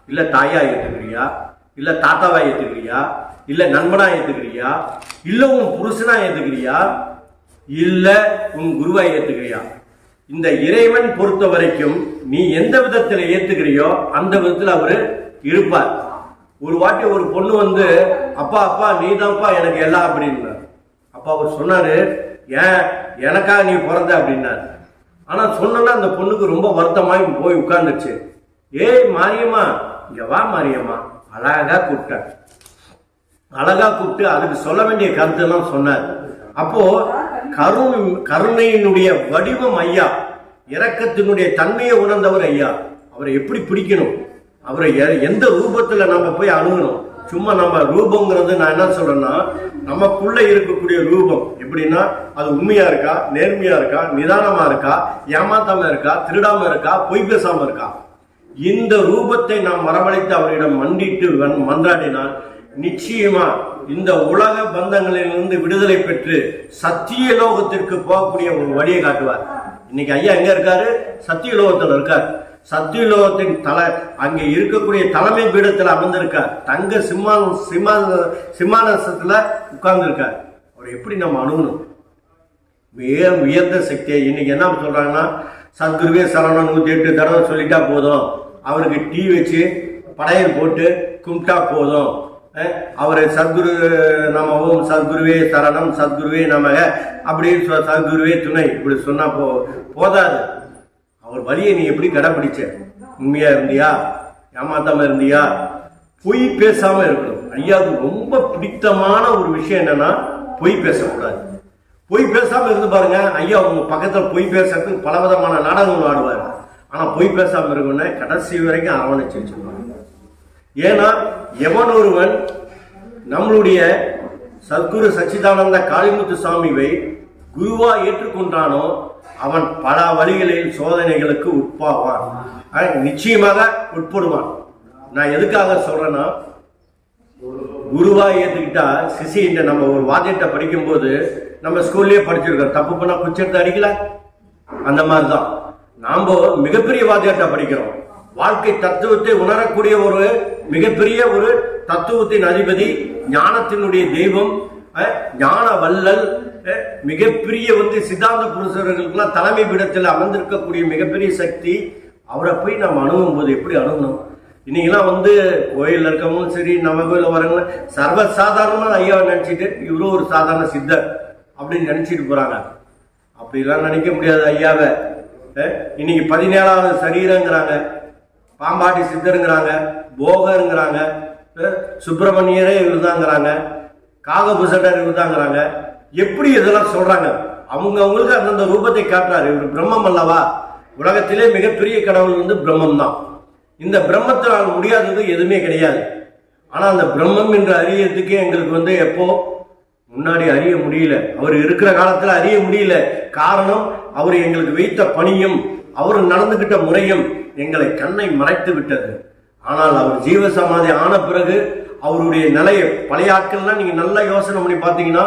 இல்ல தாயா ஏத்துக்கிறியா, இல்ல தாத்தாவா ஏத்துக்கிறியா, இல்ல நண்பனா ஏத்துக்கிறியா, இல்ல உன் புருஷனா ஏத்துக்கிறியா, இல்ல உன் குருவா ஏத்துக்கிறியா. இந்த இறைவன் பொறுத்த வரைக்கும் நீ எந்த விதத்துல ஏத்துக்கிறியோ அந்த விதத்துல அவரு இருப்பார். ஒரு வாட்டி ஒரு பொண்ணு வந்து அப்பா அப்பா நீ தான்ப்பா எனக்கு எல்லாம் அப்படின்னு. அப்பா அவர் சொன்னாரு, ஏன் எனக்காக நீ பிறந்த அப்படின்னாரு. ஆனா சொன்னா அந்த பொண்ணுக்கு ரொம்ப வருத்தமாய் போய் உட்கார்ந்துச்சு. ஏய் மாரியம்மா இங்க வா மாரியம்மா, அழகா கூப்பிட்டார். அழகா கூப்பிட்டு அதுக்கு சொல்ல வேண்டிய கருத்து எல்லாம் சொன்னார். அப்போ கருணையினுடைய வடிவம் ஐயா, இரக்கத்தினுடைய தன்மையை உணர்ந்தவர் ஐயா. அவரை எப்படி பிடிக்கணும், அவரை எந்த ரூபத்துல நம்ம போய் அணுகணும். சும்மா நம்ம ரூபங்கிறது நான் என்ன சொல்றேன்னா, நமக்குள்ள இருக்கக்கூடிய ரூபம் எப்படின்னா அது உண்மையா இருக்கா, நேர்மையா இருக்கா, நிதானமா இருக்கா, ஏமாத்தாம இருக்கா, திருடாம இருக்கா, பொய் பேசாம இருக்கா. இந்த ரூபத்தை நாம் வரவழைத்து அவரிடம் மண்டிட்டு மன்றாடினால் நிச்சயமா இந்த உலக பந்தங்களிலிருந்து விடுதலை பெற்று சத்திய லோகத்திற்கு போகக்கூடிய ஒரு வழியை காட்டுவார். இன்னைக்கு ஐயா எங்க இருக்காரு? சத்திய லோகத்தில் இருக்கார். சத்திய லோகத்தின் அங்கே இருக்கக்கூடிய தலைமை பீடத்தில் அமர்ந்திருக்கார். தங்க சிம்மாசனத்துல உட்கார்ந்து இருக்கார். அவர் எப்படி நம்ம அணுகணும்? மிக உயர்ந்த சக்தியை இன்னைக்கு என்ன சொல்றாங்கன்னா, சத்குருவே சரவணன் 108 தடவை சொல்லிட்டா போதும், அவருக்கு டீ வச்சு படையல் போட்டு கும்பிட்டா போதும், அவரை சத்குரு நம ஓம் சத்குருவே சரணம் சத்குருவே நமக அப்படின்னு சத்குருவே துணை இப்படி சொன்னா போதாது. அவர் வழியை நீ எப்படி கடைபிடிச்ச? உண்மையா இருந்தியா, ஏமாத்தாம இருந்தியா, பொய் பேசாம இருக்கணும். ஐயாவுக்கு ரொம்ப பிடித்தமான ஒரு விஷயம் என்னன்னா பொய் பேசக்கூடாது. பொய் பேசாம இருந்து பாருங்க, ஐயா உங்க பக்கத்துல பொய் பேசுறதுக்கு பலவிதமான நாடகங்கள் ஆடுவார். ஆனா பொய் பேசாம இருக்கணும்னா கடைசி வரைக்கும் அரவணைச்சு வச்சுருவாங்க. ஏன்னா எவன் ஒருவன் நம்மளுடைய சத்குரு சச்சிதானந்த காளிமுத்து சுவாமியை குருவா ஏற்றுக்கொண்டானோ அவன் பல வழிகளில் சோதனைகளுக்கு உட்பாவான், நிச்சயமாக உட்படுவான். நான் எதுக்காக சொல்றேன்னா, குருவா ஏத்துக்கிட்டா சிசின்ற நம்ம ஒரு வாத்தியத்தை படிக்கும் போது நம்ம ஸ்கூல்லயே படிச்சிருக்கோம், தப்பு பண்ணா குச்செடுத்து அடிக்கல. அந்த மாதிரிதான் நாம மிகப்பெரிய வாத்தியத்தை படிக்கிறோம். வாழ்க்கை தத்துவத்தை உணரக்கூடிய ஒரு மிகப்பெரிய ஒரு தத்துவத்தின் அதிபதி, ஞானத்தினுடைய தெய்வம், ஞான வல்லல், மிகப்பெரிய சித்தாந்த புருஷர்களுக்கெல்லாம் தலைமை பீடத்தில் அமர்ந்திருக்கக்கூடிய மிகப்பெரிய சக்தி. அவரை போய் நம்ம அணுகும் போது எப்படி அணுகணும்? இன்னைக்கெல்லாம் கோயில் இருக்கவங்களும் சரி, நம்ம கோயில வரவங்க சர்வசாதாரணமா ஐயாவை நினைச்சிட்டு இவரும் ஒரு சாதாரண சித்தர் அப்படின்னு நினைச்சிட்டு போறாங்க. அப்படிலாம் நினைக்க முடியாது ஐயாவை. இன்னைக்கு 17வது சரீரங்கிறாங்க, பாம்பாட்டி சித்தருங்கிறாங்க, போகருங்கிறாங்க, சுப்பிரமணியரே இவருதாங்கிறாங்க, காகபுசடர் இவருதாங்கிறாங்க. எப்படி இதெல்லாம் சொல்றாங்க? அவங்களுக்கு அந்தந்த ரூபத்தை காட்டுறாரு. இவர் பிரம்மம் அல்லவா? உலகத்திலே மிகப்பெரிய கடவுள் பிரம்மம் தான். இந்த பிரம்மத்தினால் முடியாதது எதுவுமே கிடையாது. ஆனா அந்த பிரம்மம் என்று அறியறதுக்கு எங்களுக்கு எப்போ முன்னாடி அறிய முடியல. அவர் இருக்கிற காலத்துல அறிய முடியல. காரணம், அவர் எங்களுக்கு வைத்த பணியும் அவர் நடந்துகிட்ட முறையும் எங்களை கண்ணை மறைத்து விட்டது. ஆனால் அவர் ஜீவசமாதி ஆன பிறகு அவருடைய நிலையை பழைய ஆட்கள்லாம் நீங்க நல்லா யோசனை பண்ணி பார்த்தீங்கன்னா,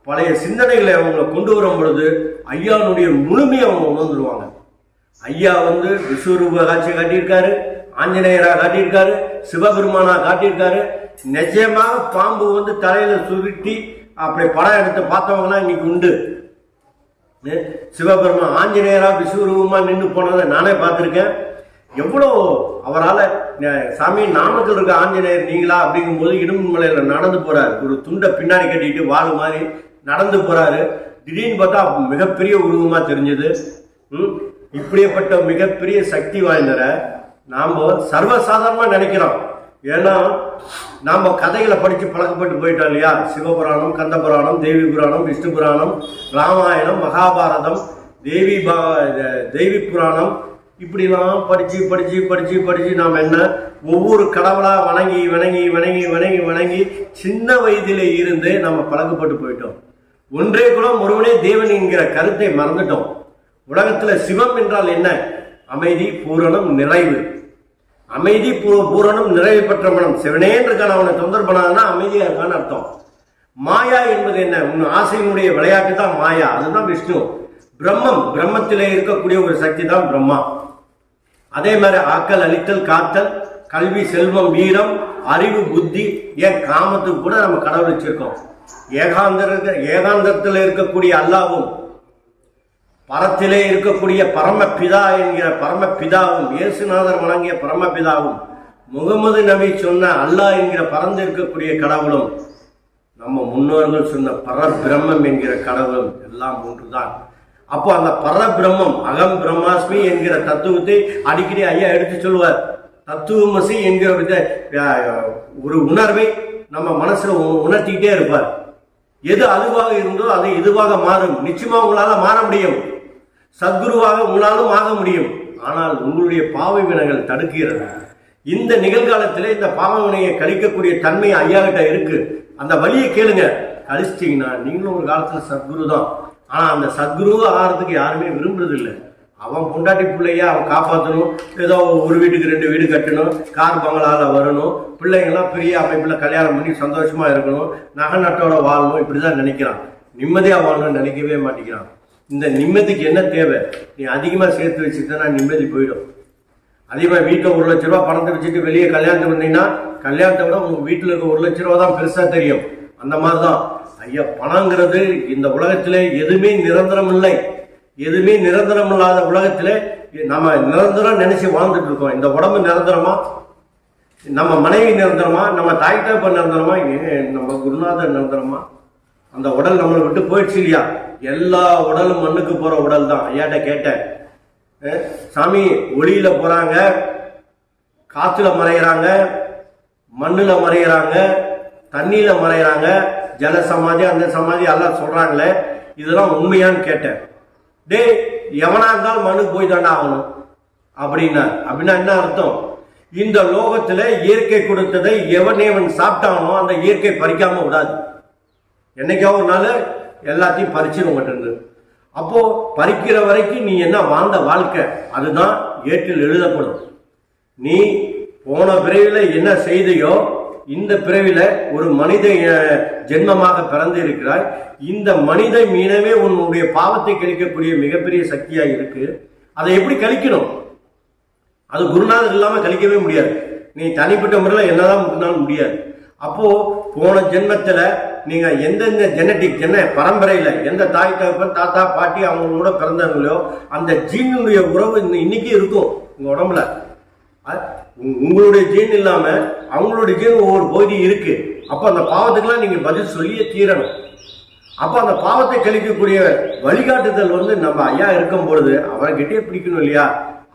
பழைய சிந்தனைகளை அவங்க கொண்டு வரும் பொழுது ஐயாவுடைய முழுமையை அவங்க உணர்ந்துருவாங்க. ஐயா விஸ்வரூப காட்சி காட்டியிருக்காரு, ஆஞ்சநேயரா காட்டியிருக்காரு, சிவபெருமானா காட்டியிருக்காரு. நிச்சயமாக பாம்பு தலையில சுருட்டி அப்படி படம் எடுத்து பார்த்தவங்கன்னா இன்னைக்கு உண்டு. சிவபெருமான் ஆஞ்சநேயரா விஸ்வரூபமா நின்று போனதை நானே பார்த்திருக்கேன். எவ்வளோ அவரால் சாமி நாமக்கல் இருக்க ஆஞ்சநேயர் நீங்களா அப்படிங்கும் போது இடுமலையில நடந்து போறாரு. ஒரு துண்டை பின்னாடி கட்டிட்டு வாழு மாதிரி நடந்து போறாரு. திடீர்னு பார்த்தா மிகப்பெரிய உருவமா தெரிஞ்சது. இப்படிப்பட்ட மிகப்பெரிய சக்தி வாய்ந்தரை நாம சர்வசாதாரணமா நினைக்கிறோம். ஏன்னா நாம கதைகளை படிச்சு பழக்கப்பட்டு போயிட்டோம் இல்லையா? சிவபுராணம், கந்த புராணம், தேவி புராணம், விஷ்ணு புராணம், ராமாயணம், மகாபாரதம், தேவி புராணம், இப்படிலாம் படிச்சு படிச்சு படிச்சு படிச்சு நாம் என்ன ஒவ்வொரு கடவுளா வணங்கி வணங்கி வணங்கி வணங்கி வணங்கி சின்ன வயதிலே இருந்து நம்ம பழக்கப்பட்டு போயிட்டோம். ஒன்றே குலம் ஒருவனே தேவன் என்கிற கருத்தை மறந்துட்டோம். உலகத்துல சிவம் என்றால் என்ன? அமைதி, பூரணம், நிறைவு. அமைதி, பூரணம், நிறைவு பெற்ற மனம். சிவனே இருக்கான அவனை தொந்தர் பண்ணாங்கன்னா அமைதியா இருக்கான்னு அர்த்தம். மாயா என்பது என்ன? உன் ஆசையினுடைய விளையாட்டு தான் மாயா, அதுதான் விஷ்ணு. பிரம்மம், பிரம்மத்திலே இருக்கக்கூடிய ஒரு சக்தி தான் பிரம்மா. அதே மாதிரி ஆக்கல், அழித்தல், காத்தல், கல்வி, செல்வம், வீரம், அறிவு, புத்தி, ஏன் காமத்துக்கு கூட நம்ம கடவுள் வச்சிருக்கோம். ஏகாந்தத்தில் இருக்கக்கூடிய அல்லாவும், பரத்திலே இருக்கக்கூடிய பரமபிதா என்கிற பரமபிதாவும், இயேசுநாதர் வழங்கிய பரமபிதாவும், முகமது நபி சொன்ன அல்லாஹ் என்கிற பறந்து இருக்கக்கூடிய கடவுளும், நம்ம முன்னோர்கள் சொன்ன பரபிரம்மம் என்கிற கடவுளும் எல்லாம் ஒன்றுதான். அப்போ அந்த பரபிரம்மம், அகம் பிரம்மாஸ்மி என்கிற தத்துவத்தை அடிக்கடி ஐயா எடுத்து சொல்லுவார். தத்துவமசி என்கிற ஒரு உணர்வை நம்ம மனசுல உணர்த்திக்கிட்டே இருப்பார். எது அதுவாக இருந்தோ அது இதுவாக மாறும். நிச்சயமா உங்களால மாற முடியும். சத்குருவாக உங்களாலும் ஆக முடியும். ஆனால் உங்களுடைய பாவ வினைகள் தடுக்கிறது. இந்த நிகழ்காலத்திலே இந்த பாவ வினையை கழிக்கக்கூடிய தன்மை ஐயா கிட்ட இருக்கு. அந்த வழியை கேளுங்க. கழிச்சிட்டீங்கன்னா நீங்களும் ஒரு காலத்துல சத்குரு தான். ஆனா அந்த சத்குருவா ஆகிறதுக்கு யாருமே விரும்புறது இல்லை. அவன் பொண்டாட்டி பிள்ளைய அவன் காப்பாற்றணும், ஏதோ ஒரு வீட்டுக்கு 2 வீடு கட்டணும், கார் பங்களால வரணும், பிள்ளைங்களாம் பெரிய அமைப்புல கல்யாணம் பண்ணி சந்தோஷமா இருக்கணும், நகை நட்டோட வாழணும், இப்படிதான் நினைக்கிறான். நிம்மதியா வாழணும்னு நினைக்கவே மாட்டேங்கிறான். இந்த நிம்மதிக்கு என்ன தேவை? நீ அதிகமா சேர்த்து வச்சுட்டா நிம்மதி போயிடும். அதிகமா வீட்டுல 1 லட்ச ரூபா பணத்தை வச்சுட்டு வெளியே கல்யாணத்துக்கு வந்தீங்கன்னா கல்யாணத்தை விட உங்க வீட்டுல இருக்க 1 லட்ச ரூபா தான் பெருசா தெரியும். அந்த மாதிரிதான் ஐயா, பணங்கிறது இந்த உலகத்திலே எதுவுமே நிரந்தரம் இல்லை. எதுவுமே நிரந்தரம் இல்லாத உலகத்துல நம்ம நிரந்தரம் நினைச்சு வாழ்ந்துட்டு இருக்கோம். இந்த உடம்பு நிரந்தரமா? நம்ம மனைவி நிரந்தரமா? நம்ம தாய் தகப்பன் நிரந்தரமா? நம்ம குருநாதர் நிரந்தரமா? அந்த உடல் நம்மளை விட்டு போயிடுச்சு இல்லையா? எல்லா உடலும் மண்ணுக்கு போற உடல் தான். ஐயாட்ட கேட்டேன், சாமி ஒளியில போறாங்க, காத்துல மறைகிறாங்க, மண்ணுல மறைகிறாங்க, தண்ணியில மறைகிறாங்க, ஜல சமாதி அந்த சமாதி எல்லாம் சொல்றாங்களே, இதெல்லாம் உண்மையான்னு கேட்டேன். டே, எவனா இருந்தாலும் மண்ணுக்கு போய் தாண்டா ஆகணும் அப்படின்னா என்ன அர்த்தம்? இந்த லோகத்துல இயற்கை கொடுத்ததை எவன் சாப்பிட்டானோ அந்த இயற்கை பறிக்காம விடாது. என்னைக்கோ ஒரு நாள் எல்லாத்தையும் பறிச்சிடும் மாட்டேங்குது. அப்போ பறிக்கிற வரைக்கும் நீ என்ன வாழ்ந்த வாழ்க்கை அதுதான் ஏட்டில் எழுதப்படும். நீ போன பிறவில என்ன செய்தையோ இந்த பிறவில ஒரு மனித ஜென்மமாக பிறந்து இருக்கிறாய். இந்த மனித மீனவே உன்னுடைய பாவத்தை கழிக்கக்கூடிய மிகப்பெரிய சக்தியா இருக்கு. அதை எப்படி கழிக்கணும்? அது குருநாதர் இல்லாம கழிக்கவே முடியாது. நீ தனிப்பட்ட முறையில் என்னதான் முன்னாலும் முடியாது. அப்போ போன ஜென்மத்துல நீங்க எந்தெந்த ஜெனட்டிக் பரம்பரையில எந்த தாய் தகப்பன் தாத்தா பாட்டி அவங்களோட பிறந்தவங்களோ அந்த ஜீனுடைய உறவு இன்னைக்கு இருக்கும் உங்க உடம்புல. உங்களுடைய ஜீன் இல்லாம அவங்களுடைய ஜீன் ஒவ்வொரு பகுதி இருக்கு. அப்ப அந்த பாவத்துக்கெல்லாம் நீங்க பதில் சொல்லியே தீரணும். அப்ப அந்த பாவத்தை கழிக்கக்கூடிய வழிகாட்டுதல் நம்ம ஐயா இருக்கும் பொழுது அவரை கிட்டே பிடிக்கணும் இல்லையா?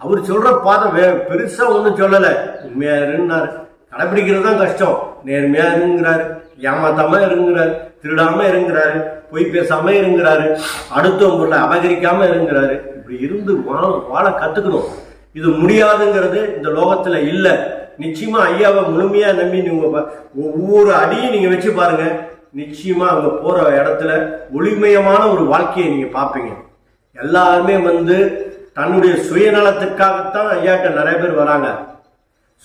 அவர் சொல்ற பாதை பெருசா ஒண்ணும் சொல்லல. உண்மையா இருந்தாரு, கடைபிடிக்கிறது தான் கஷ்டம். நேர்மையா இருங்கிறாரு, ஏமாத்தாம இருங்கிறாரு, திருடாம இருங்கிறாரு, பொய் பேசாம இருங்கிறாரு, அடுத்தவங்க பொருளை அபகரிக்காம இருங்கிறாரு. இப்படி இருந்து வாழ கத்துக்கணும். இது முடியாதுங்கிறது இந்த லோகத்துல இல்ல. நிச்சயமா ஐயாவை முழுமையா நம்பி நீங்க ஒவ்வொரு அடியும் நீங்க வச்சு பாருங்க. நிச்சயமா அங்க போற இடத்துல ஒளிமயமான ஒரு வாழ்க்கையை நீங்க பார்ப்பீங்க. எல்லாருமே தன்னுடைய சுயநலத்துக்காகத்தான் ஐயாட்ட நிறைய பேர் வராங்க.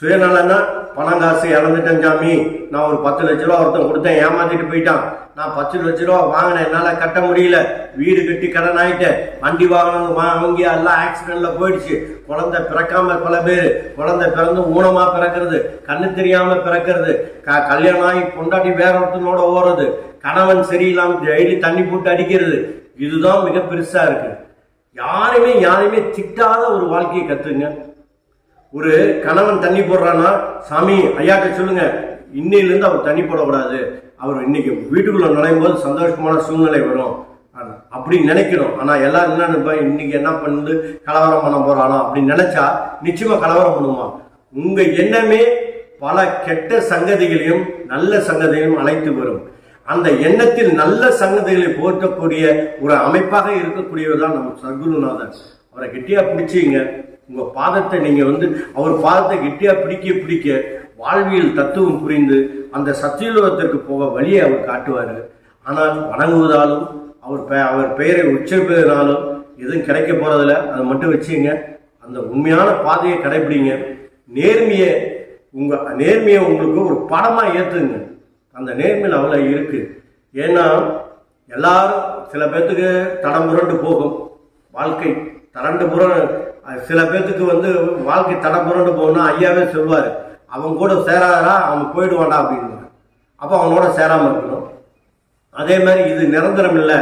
சுயநலம்னா பணம் காசு இழந்துட்டேன் சாமி, நான் ஒரு 10 லட்ச ரூபா ஒருத்தன் கொடுத்தேன், ஏமாத்திட்டு போயிட்டான், நான் 10 லட்ச ரூபா வாங்கினேன், என்னால கட்ட முடியல, வீடு கட்டி கடன் ஆயிட்டேன், வண்டி வாகனம் வாங்கி எல்லாம் ஆக்சிடென்ட்ல போயிடுச்சு, குழந்தை பிறக்காம பல பேரு, குழந்தை பிறந்து ஊனமா பிறக்கிறது, கண்ணு தெரியாம பிறக்கிறது, கல்யாணம் ஆகி பொண்டாட்டி வேற ஒருத்தனோட ஓடுறது, கணவன் சரியில்லாம டெய்லி தண்ணி போட்டு அடிக்கிறது. இதுதான் மிக பெருசா இருக்கு. யாரையுமே திட்டாத ஒரு வாழ்க்கையை கத்துங்க. ஒரு கணவன் தண்ணி போடுறான்னா, சாமி ஐயாட்ட சொல்லுங்க, இன்னையிலிருந்து அவர் தண்ணி போடக்கூடாது, அவர் இன்னைக்கு வீட்டுக்குள்ள நுழையும் போது சந்தோஷமான சூழ்நிலை வரும் அப்படின்னு நினைக்கணும். ஆனா எல்லாரும் என்ன நினைப்பா, இன்னைக்கு என்ன பண்ணு கலவரம் பண்ண போறானோ அப்படின்னு நினைச்சா நிச்சயமா கலவரம் பண்ணுமா? உங்க எண்ணமே பல கெட்ட சங்கதிகளையும் நல்ல சங்கதிகளையும் அழைத்து வரும். அந்த எண்ணத்தில் நல்ல சங்கதிகளை போற்றக்கூடிய ஒரு அமைப்பாக இருக்கக்கூடியவர் தான் நம்ம சத்குருநாதர். அவரை கெட்டியா பிடிச்சிங்க. உங்க பாதத்தை நீங்க அவர் பாதத்தை கெட்டியா பிடிக்க வாழ்வியல் தத்துவம் புரிந்து அந்த சத்தியலோகத்திற்கு போக வழியை அவர் காட்டுவாரு. ஆனால் வணங்குவதாலும் அவர் பெயரை உச்சரிப்பதனாலும் எதுவும் கிடைக்க போறதில்ல. அதை மட்டும் வச்சுங்க. அந்த உண்மையான பாதையை கடைபிடிங்க. நேர்மையை உங்களுக்கு ஒரு படமா ஏத்துங்க. அந்த நேர்மையில் அவ்வளோ இருக்கு. ஏன்னா எல்லாரும் சில பேர்த்துக்கு தடம் புரண்டு போகும் வாழ்க்கை. சில பேர்த்துக்கு வாழ்க்கை தடம் புரண்டு போகணும்னா ஐயாவே சொல்லுவார், அவன் கூட சேராதா அவன் போயிடுவான்டா அப்படின்னு. அப்போ அவனோட சேராம இருக்கணும். அதே மாதிரி இது நிரந்தரம் இல்லை.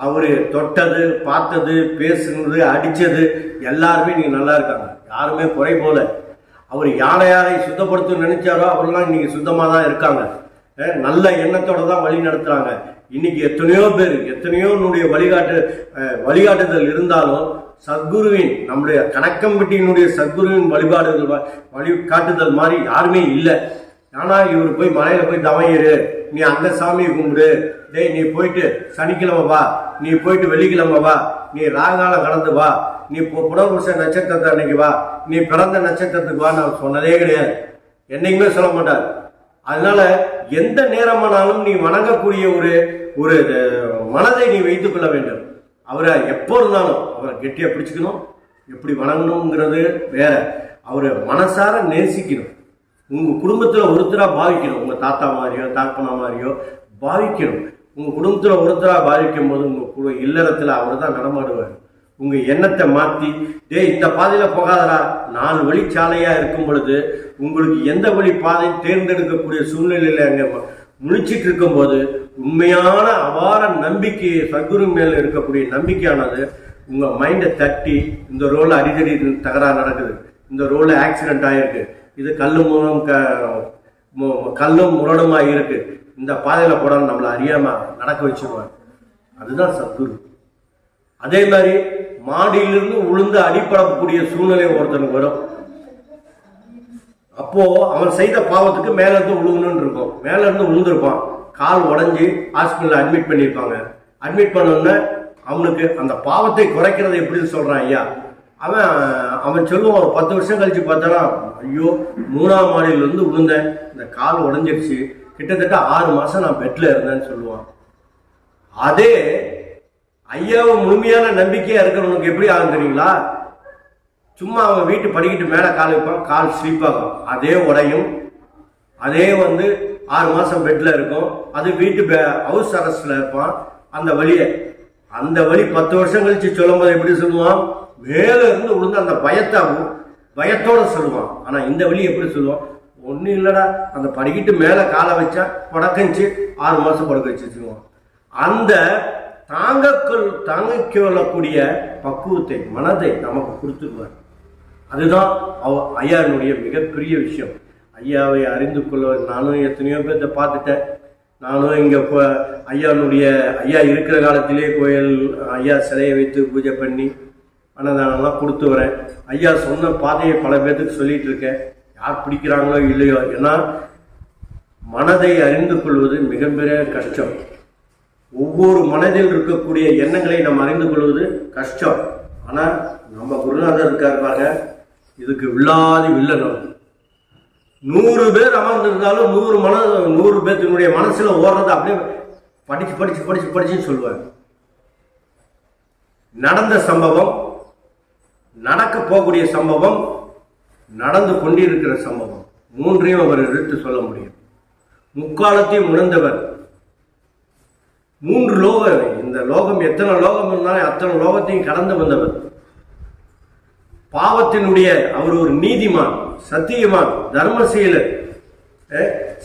அவரு தொட்டது, பார்த்தது, பேசுனது, அடிச்சது எல்லாருமே நீங்க நல்லா இருக்காங்க. யாருமே குறை போல. அவர் யாரை சுத்தப்படுத்த நினைச்சாரோ அவரெல்லாம் இன்னைக்கு சுத்தமா தான் இருக்காங்க. நல்ல எண்ணத்தோட தான் வழி நடத்துறாங்க. இன்னைக்கு எத்தனையோ பேர் வழிகாட்டுதல் இருந்தாலும் சத்குருவின் நம்முடைய கணக்கம்பட்டியினுடைய சத்குருவின் வழிகாட்டுதல் மாதிரி யாருமே இல்லை. ஆனா இவர் போய் மலையில போய் தவையிரு, நீ அந்த சாமியை கும்பிடு, டேய் நீ போயிட்டு சனிக்கிழமை வா, நீ போயிட்டு வெள்ளிக்கிழமை வா, நீ ராகாலம் கடந்து வா, நீ புனர்பூச நட்சத்திரத்தை அன்னைக்கு வா, நீ பிறந்த நட்சத்திரத்துக்கு வா, நான் சொன்னதே கிடையாது. என்னைக்குமே சொல்ல மாட்டார். அதனால எந்த நேரமானாலும் நீ வணங்கக்கூடிய ஒரு மனதை நீ வைத்துக் கொள்ள வேண்டும். அவரை எப்போ இருந்தாலும் அவரை கெட்டியா பிடிச்சுக்கணும். எப்படி வணங்கணுங்கிறது வேற. அவரை மனசார நேசிக்கணும். உங்க குடும்பத்துல ஒருத்தரா பாவிக்கணும். உங்க தாத்தா மாதிரியோ தாப்பனா மாதிரியோ பாவிக்கணும். உங்க குடும்பத்துல ஒருத்தரா பாவிக்கும் போது உங்க இல்லறத்துல அவர் தான் நடமாடுவார். உங்க எண்ணத்தை மாத்தி, இந்த பாதையில போகாதரா, 4 வழி சாலையா இருக்கும் பொழுது உங்களுக்கு எந்த வழி பாதை தேர்ந்தெடுக்கக்கூடிய சூழ்நிலையில அங்க முழிச்சிட்டு இருக்கும் போது உண்மையான அபார நம்பிக்கை சத்குரு மேல இருக்கக்கூடிய நம்பிக்கையானது உங்க மைண்டை தட்டி, இந்த ரோட்ல அடிக்கடி தகராறு நடக்குது, இந்த ரோட்ல ஆக்சிடென்ட் ஆயிருக்கு, இது கல்லும் முரடுமா இருக்கு, இந்த பாதையில போட நம்மளை அறியாம நடக்க வச்சிருவாங்க. அதுதான் சத்குரு. அதே மாதிரி மாடியிலிருந்து உளுந்து அடிப்படக்கூடிய சூழ்நிலை ஒருத்தனுக்கு வரும். அப்போ அவன் செய்த பாவத்துக்கு மேல இருந்து உழுகணும்னு இருக்கும். மேல இருந்து உளுந்திருப்பான், கால் உடஞ்சி ஹாஸ்பிட்டல் அட்மிட் பண்ணியிருப்பாங்க. அட்மிட் பண்ணோன்னு அவனுக்கு அந்த பாவத்தை குறைக்கிறது எப்படின்னு சொல்றான் ஐயா. அவன் சொல்லுவான், ஒரு 10 வருஷம் கழிச்சு பார்த்தானா, ஐயோ 3ஆம் மாடியிலிருந்து விழுந்தேன், இந்த கால் உடஞ்சிருச்சு, கிட்டத்தட்ட 6 மாசம் நான் பெட்ல இருந்தேன்னு சொல்லுவான். அதே ஐயாவை முழுமையான நம்பிக்கையா இருக்கிறவனுக்கு எப்படி ஆகும் தெரியுங்களா? சும்மா அவன் வீட்டு படிக்கிட்டு மேல கால் வைப்பான், கால் ஸ்லீப் ஆகும், அதே உடையும், அதே 6 மாசம் பெட்ல இருக்கும். அது வீட்டு ஹவுஸ் அரெஸ்ட்ல இருப்பான். அந்த வழி 10 வருஷம் கழிச்சு சொல்லும் போது எப்படி சொல்லுவான்? மேல இருந்து விழுந்து அந்த பயத்தோட சொல்லுவான். ஆனா இந்த வழி எப்படி சொல்லுவான்? ஒன்னும் இல்லடா, அந்த படிக்கிட்டு மேல காலை வச்சா படக்கஞ்சு 6 மாசம் படுக்க வச்சுருவான். அந்த தாங்கிக்கொள்ளக்கூடிய பக்குவத்தை, மனதை நமக்கு கொடுத்துருவார். அதுதான் ஐயானுடைய மிகப்பெரிய விஷயம். ஐயாவை அறிந்து கொள்ள நானும் எத்தனையோ பேர்த்த பார்த்துட்டேன். நானும் இங்க ஐயா இருக்கிற காலத்திலே கோயில் ஐயா சிலையை வைத்து பூஜை பண்ணி அன்னதானம்லாம் கொடுத்து வரேன். ஐயா சொன்ன பாதையை பல பேர்த்துக்கு சொல்லிட்டு இருக்கேன். யார் பிடிக்கிறாங்களோ இல்லையோ, ஏன்னா மனதை அறிந்து கொள்வது மிகப்பெரிய கஷ்டம். ஒவ்வொரு மனதில் இருக்கக்கூடிய எண்ணங்களை நம்ம அறிந்து கொள்வது கஷ்டம். ஆனா நம்ம குருநாதர் இருக்காருப்பாங்க, இதுக்கு வில்லாதி வில்லனம். 100 பேர் அமர்ந்திருந்தாலும் 100 பேர்த்தினுடைய மனசுல ஓடுறது அப்படியே படிச்சுன்னு சொல்லுவாங்க. நடந்த சம்பவம், நடக்க போகக்கூடிய சம்பவம், நடந்து கொண்டிருக்கிற சம்பவம், 3ஐயும் அவர் எடுத்து சொல்ல முடியும். முக்காலத்தையும் உணர்ந்தவர். 3 லோகம். இந்த லோகம் எத்தனை லோகம் இருந்தாலும் அத்தனை லோகத்தையும் கடந்து வந்தவர். பாவத்தினுடைய அவர் ஒரு நீதிமான், சத்தியமான், தர்மசீலர்,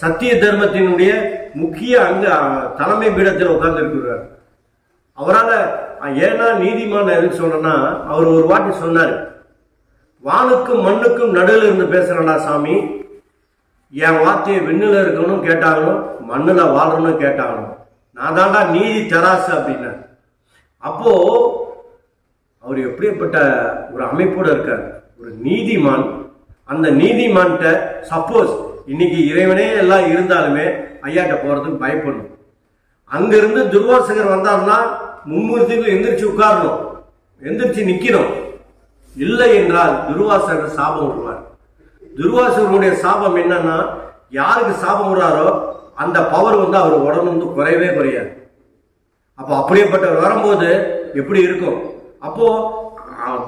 சத்திய தர்மத்தினுடைய முக்கிய தலைமை பீடத்தில் உட்கார்ந்து இருக்கிறார். அவரால் ஏன்னா நீதிமான் எதுக்கு சொல்றேன்னா, அவர் ஒரு வாட்டி சொன்னாரு, வானுக்கும் மண்ணுக்கும் நடுவில் இருந்து பேசுறேன்டா சாமி, என் வார்த்தையை விண்ணுல இருக்கணும் கேட்டாகணும், மண்ணுல வாழணும்னு கேட்டாகணும், நான் தாண்டா நீதி தராசு அப்படின்னா. அப்போ அவர் எப்படிப்பட்ட ஒரு அமைப்போட இருக்கார், ஒரு நீதிமான். அந்த நீதிமான்கிட்ட சப்போஸ் இன்னைக்கு இறைவனே எல்லாம் இருந்தாலுமே ஐயாட்ட போறதுக்கு பயப்படணும். அங்கிருந்து துர்வாசகர் வந்தார்னா மும்மூர்த்திகள் எந்திரிச்சு உட்காரணும், எந்திரிச்சு நிக்கணும். இல்லை என்றால் துர்வாசகர் சாபம் விடுவார். துர்வாசகருடைய சாபம் என்னன்னா, யாருக்கு சாபம் விடுறாரோ அந்த பவர் அவர் உடனே குறையவே குறையாது. அப்போ அப்படியேப்பட்டவர் வரும்போது எப்படி இருக்கும்? அப்போ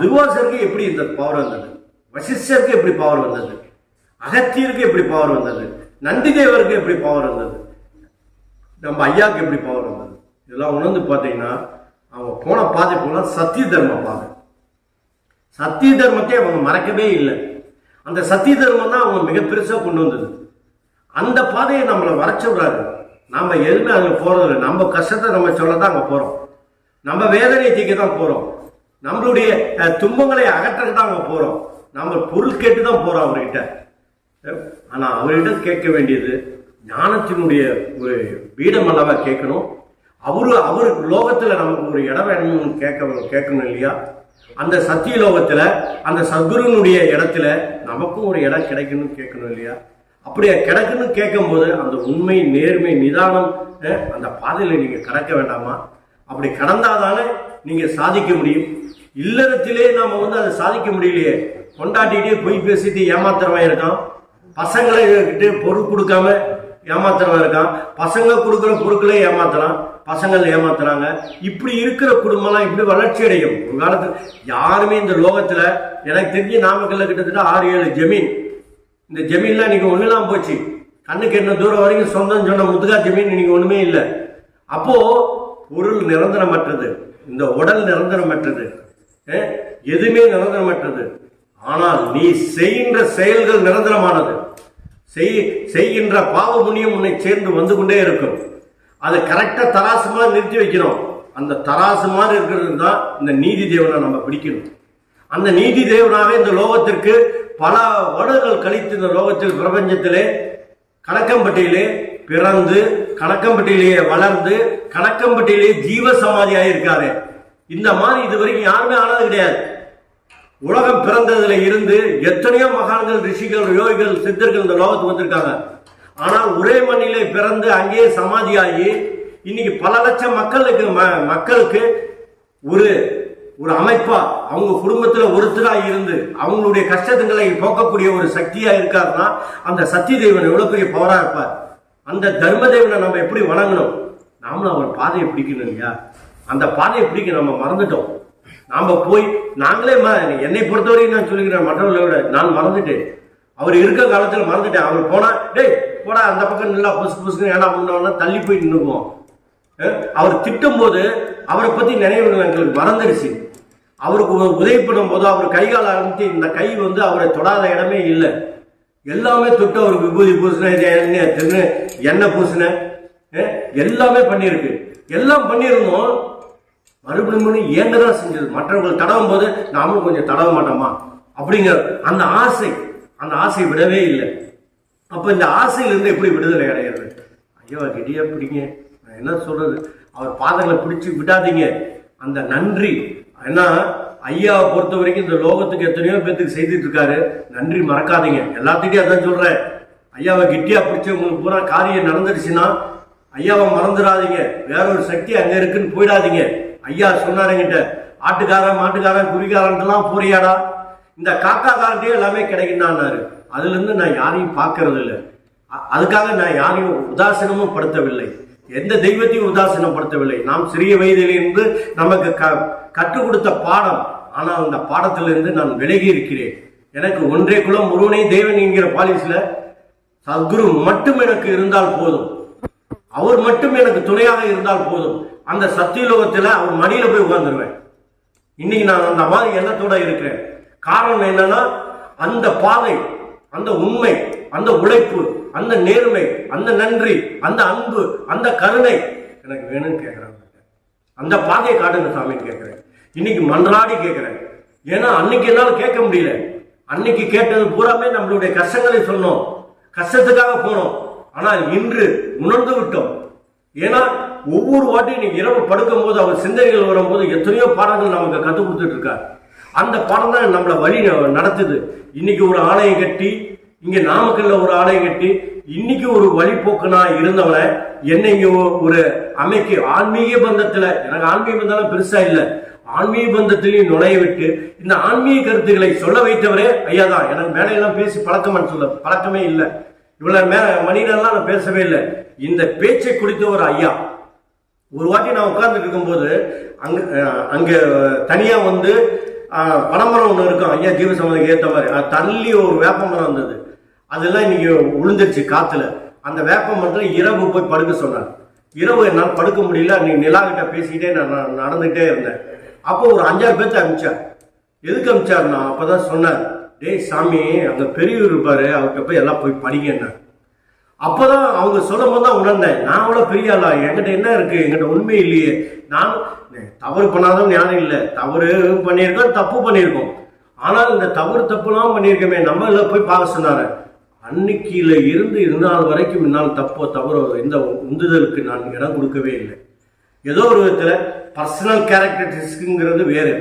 துர்வாசருக்கு எப்படி இந்த பவர் வந்தது? வசிஷ்டருக்கு எப்படி பவர் வந்தது? அகத்தியருக்கு எப்படி பவர் வந்தது? நந்திதேவருக்கு எப்படி பவர் வந்தது? நம்ம ஐயாவுக்கு எப்படி பவர் வந்தது? இதெல்லாம் உணர்ந்து பார்த்தீங்கன்னா அவங்க போன பாதை போனா சத்திய தர்ம பாதை. சத்திய தர்மத்தை அவங்க மறக்கவே இல்லை. அந்த சத்திய தர்மம் தான் அவங்க மிக பெருசா கொண்டு வந்தது. அந்த பாதையை நம்மளை வரைச்சு விடாது. நாம எதுவுமே அங்க போறது இல்லை. நம்ம கஷ்டத்தை நம்ம சொல்லதான் அங்க போறோம். நம்ம வேதனையை தீக்க தான் போறோம். நம்மளுடைய துன்பங்களை அகற்றக்கு தான் அங்க போறோம். நம்ம பொருள் கேட்டு தான் போறோம் அவர்கிட்ட. ஆனா அவர்கிட்ட கேட்க வேண்டியது ஞானத்தினுடைய ஒரு பீடம் அல்லவா கேட்கணும். அவரு லோகத்துல நமக்கு ஒரு இடம் வேணும்னு கேட்கணும் இல்லையா? அந்த சத்திய லோகத்துல அந்த சத்குருனுடைய இடத்துல நமக்கும் ஒரு இடம் கிடைக்கணும்னு கேட்கணும் இல்லையா? அப்படியே கிடைக்கணும்னு கேட்கும் போது அந்த உண்மை, நேர்மை, நிதானம் அந்த பாதையில நீங்க கடக்க வேண்டாமா? அப்படி கடந்தாதானே நீங்க சாதிக்க முடியும். இல்லறத்திலே நாம அதை சாதிக்க முடியலையே. கொண்டாட்டிகிட்டே பொய் பேசிட்டு ஏமாத்துறவன் இருக்கான். பசங்களை கிட்ட பொருள் கொடுக்காம ஏமாத்துறவன் இருக்கான். பசங்க கொடுக்குற பொருட்களே ஏமாத்துறான். பசங்கள் ஏமாத்துறாங்க. இப்படி இருக்கிற குடும்பம்லாம் இப்படி வளர்ச்சி அடையும். ஒரு காலத்துல யாருமே இந்த லோகத்துல எனக்கு தெரிஞ்சு நாமக்கல்ல கிட்டத்தட்ட 6-7 ஜமீன். இந்த ஜமீன்லாம் நீங்க ஒண்ணுலாம் போச்சு. கண்ணுக்கு என்ன தூரம் வரைக்கும் சொந்தம் சொன்ன முதுகா ஜமீன் இன்னைக்கு ஒண்ணுமே இல்லை. அப்போ பொருள் நிரந்தரமற்றது, இந்த உடல் நிரந்தரமற்றது, எதுவுமே நிரந்தரமற்றது. ஆனால் நீ செய்கின்ற செயல்கள் நிரந்தரமானது. செய்கின்ற பாவ புண்ணியம் உன்னை சேர்ந்து வந்து கொண்டே இருக்கும். அதை கரெக்டா தராசு மாதிரி நிறுத்தி வைக்கணும். அந்த தராசு மாதிரி இருக்கிறது தான் இந்த நீதி தேவனை நம்ம பிடிக்கணும். அந்த நீதி தேவனாக இந்த லோகத்திற்கு பல வருடங்கள் கழித்து இந்த லோகத்தில் பிரபஞ்சத்திலே கணக்கம்பட்டியிலே பிறந்து கணக்கம்பட்டியிலேயே வளர்ந்து கணக்கம்பட்டியிலேயே ஜீவ சமாதியாக இருக்காரு. இந்த மாதிரி இதுவரைக்கும் யாருமே ஆனது கிடையாது. உலகம் பிறந்ததுல இருந்து எத்தனையோ மகான்கள், ரிஷிகள், யோகிகள், சித்தர்கள் இந்த லோகத்துக்கு வந்திருக்காங்க. ஆனால் ஒரே மண்ணிலே பிறந்து அங்கேயே சமாதியாகி இன்னைக்கு பல லட்சம் மக்களுக்கு ஒரு ஒரு அமைப்பா அவங்க குடும்பத்துல ஒருத்தரா இருந்து அவங்களுடைய கஷ்டங்களை போக்கக்கூடிய ஒரு சக்தியா இருக்காருன்னா அந்த சத்திய தேவன் எவ்வளவு பெரிய பவரா இருப்பார். அந்த தர்ம தேவனை நம்ம எப்படி வணங்கணும்? நாமளும் அவர் பாதையை பிடிக்கணும் இல்லையா? அந்த பாதையை பிடிக்க நம்ம மறந்துட்டோம். நாம போய் நாங்களே என்னை பொறுத்தவரைக்கும் நான் சொல்லிக்கிறேன், மற்றவர்களை விட நான் மறந்துட்டேன். அவர் இருக்க காலத்துல மறந்துட்டேன். அவர் போனா டேய் போடா அந்த பக்கம் நல்லா புசு புசுன்னு ஏன்னா முன்னா தள்ளி போய் நின்றுக்குவோம். அவர் திட்டும் போது அவரை பத்தி நினைவுகள் எங்களுக்கு மறந்துடுச்சு. அவருக்கு உதவி பண்ணும் போது அவர் கைகால ஆரம்பித்து இந்த கை அவரை தொடாத இடமே இல்லை. எல்லாமே தொட்டு அவருக்கு விபூதி பூசின, எண்ணெய் பூசின, எல்லாமே பண்ணியிருக்கு. எல்லாம் பண்ணியிருந்தோம். மறுபடியும் ஏங்கதான் செஞ்சது. மற்றவர்கள் தடவும் போது நாமளும் கொஞ்சம் தடவ மாட்டோமா அப்படிங்கிற அந்த ஆசை விடவே இல்லை. அப்ப இந்த ஆசையிலிருந்து எப்படி விடுதலை அடைகிறது? ஐயோ கிட்டியா பிடிங்க, நான் என்ன சொல்றது, அவர் பாதங்களை பிடிச்சு விடாதீங்க. அந்த நன்றி ஏன்னா ஐயாவை பொறுத்த வரைக்கும் இந்த லோகத்துக்கு எத்தனையோ பேத்துக்கு செய்துட்டு இருக்காரு. நன்றி மறக்காதீங்க. எல்லாத்துக்கிட்டையும் அதான் சொல்றேன். ஐயாவை கிட்டியா பிடிச்சி உங்களுக்கு பூரா காரியம் நடந்துருச்சுன்னா ஐயாவை மறந்துடாதீங்க. வேற ஒரு சக்தி அங்க இருக்குன்னு போயிடாதீங்க. ஐயா சொன்னாருங்கிட்ட ஆட்டுக்காரன், மாட்டுக்காரன், குறிக்காரன்லாம் போறியாடா, இந்த காக்காக்காரன்ட்டே எல்லாமே கிடைக்குன்னாரு. அதுல இருந்து நான் யாரையும் பார்க்கறது இல்லை. அதுக்காக நான் யாரையும் உதாசீனமும் படுத்தவில்லை. எந்த தெய்வத்தையும் உதாசீனப்படுத்தவில்லை. நாம் சிறிய வயதிலிருந்து நமக்கு கற்றுக் கொடுத்த பாடம். ஆனால் அந்த பாடத்திலிருந்து நான் விலகி இருக்கிறேன். எனக்கு ஒன்றே குலம் ஒருவனே தேவன் என்கிற பாலிசில சத்குரு மட்டும் எனக்கு இருந்தால் போதும். அவர் மட்டும் எனக்கு துணையாக இருந்தால் போதும். அந்த சத்தியலோகத்துல அவர் மடியில போய் உட்கார்ந்துருவேன். இன்னைக்கு நான் அந்த மாதிரி எண்ணத்தோட இருக்கிறேன். காரணம் என்னன்னா அந்த பாதை, அந்த உண்மை, அந்த உழைப்பு, அந்த நேர்மை, அந்த நன்றி, அந்த அன்பு, அந்த கருணை எனக்கு வேணும்னு கேட்கிறேன். அந்த பாதையை காட்டுங்க சாமின்னு கேட்கிறேன். இன்னைக்கு மன்றாடி கேட்கிறேன். ஏன்னா அன்னைக்கு என்னால கேட்க முடியல. அன்னைக்கு கேட்டது பூராமே நம்மளுடைய கஷ்டங்களை சொன்னோம், கஷ்டத்துக்காக போனோம். ஆனால் இன்று உணர்ந்து விட்டோம். ஏன்னா ஒவ்வொரு வாட்டியும் நீங்க இரவு படுக்கும் போது அவர் சிந்தனைகள் வரும்போது எத்தனையோ பாடங்கள் நமக்கு கற்றுக் கொடுத்துட்டு இருக்காரு. அந்த பாடம் தான் நம்மளை வழி நடத்துது. இன்னைக்கு ஒரு ஆலயம் கட்டி, இங்க நாமக்கல்ல ஒரு ஆலயம் கட்டி, இன்னைக்கு ஒரு வழிபோக்கனா இருந்தவனை என்ன இங்க ஒரு அமைக்க ஆன்மீக பந்தத்துல, எனக்கு ஆன்மீக பந்தம் பெருசா இல்ல, ஆன்மீக பந்தத்திலையும் நுழைய விட்டு இந்த ஆன்மீக கருத்துக்களை சொல்ல வைத்தவரே ஐயா தான். எனக்கு மேலையெல்லாம் பேசி பழக்கமே இல்லை. இவ்வளவு மணிலாம் நான் பேசவே இல்லை. இந்த பேச்சை குடித்த ஒரு ஐயா, ஒரு வாட்டி நான் உட்கார்ந்துட்டு இருக்கும்போது அங்க தனியா வந்து பனைமரம் ஒன்று இருக்கும், ஐயா ஜீவசமாதிக்கு ஏற்ற மாதிரி. அது தள்ளி ஒரு வேப்ப மரம் இருந்தது, அதெல்லாம் இன்னைக்கு விழுந்துருச்சு காத்துல. அந்த வேப்ப மரத்துல இரவு போய் படுக்க சொன்னார். இரவு என்னால் படுக்க முடியல. நீ நிலா கிட்ட பேசிக்கிட்டே நான் நடந்துகிட்டே இருந்தேன். அப்போ ஒரு 5-6 பேர்த்த அனுப்பிச்சார். எதுக்கு அனுப்பிச்சாருன்னா, அப்பதான் சொன்னார், டேய் சாமி, அங்க பெரியவர் இருப்பாரு, அவர்கிட்ட போய் எல்லாம் போய் படிங்க. அப்பதான் அவங்க சொல்லும் போது தான் உணர்ந்தேன், நான் அவ்வளவு பெரிய ஆளா, என்கிட்ட என்ன இருக்கு, என்கிட்ட உண்மை இல்லையே. நான் தவறு பண்ணாதவன் ஞானம் இல்லை, தவறு பண்ணியிருக்கோம், தப்பு பண்ணியிருக்கோம். ஆனால் இந்த தவறு தப்புலாம் பண்ணியிருக்கோமே, நம்ம எல்லாம் போய் பார்க்க சொன்னாரு. அன்னைக்கில இருந்து இருந்தால் வரைக்கும் முன்னால் தப்போ தவறோ இந்த உந்துதலுக்கு நான் இடம் கொடுக்கவே இல்லை. ஏதோ ஒரு விதத்துல பர்சனல் கேரக்டரிஸ்டிக்ஸ்ங்கிறது வேறு.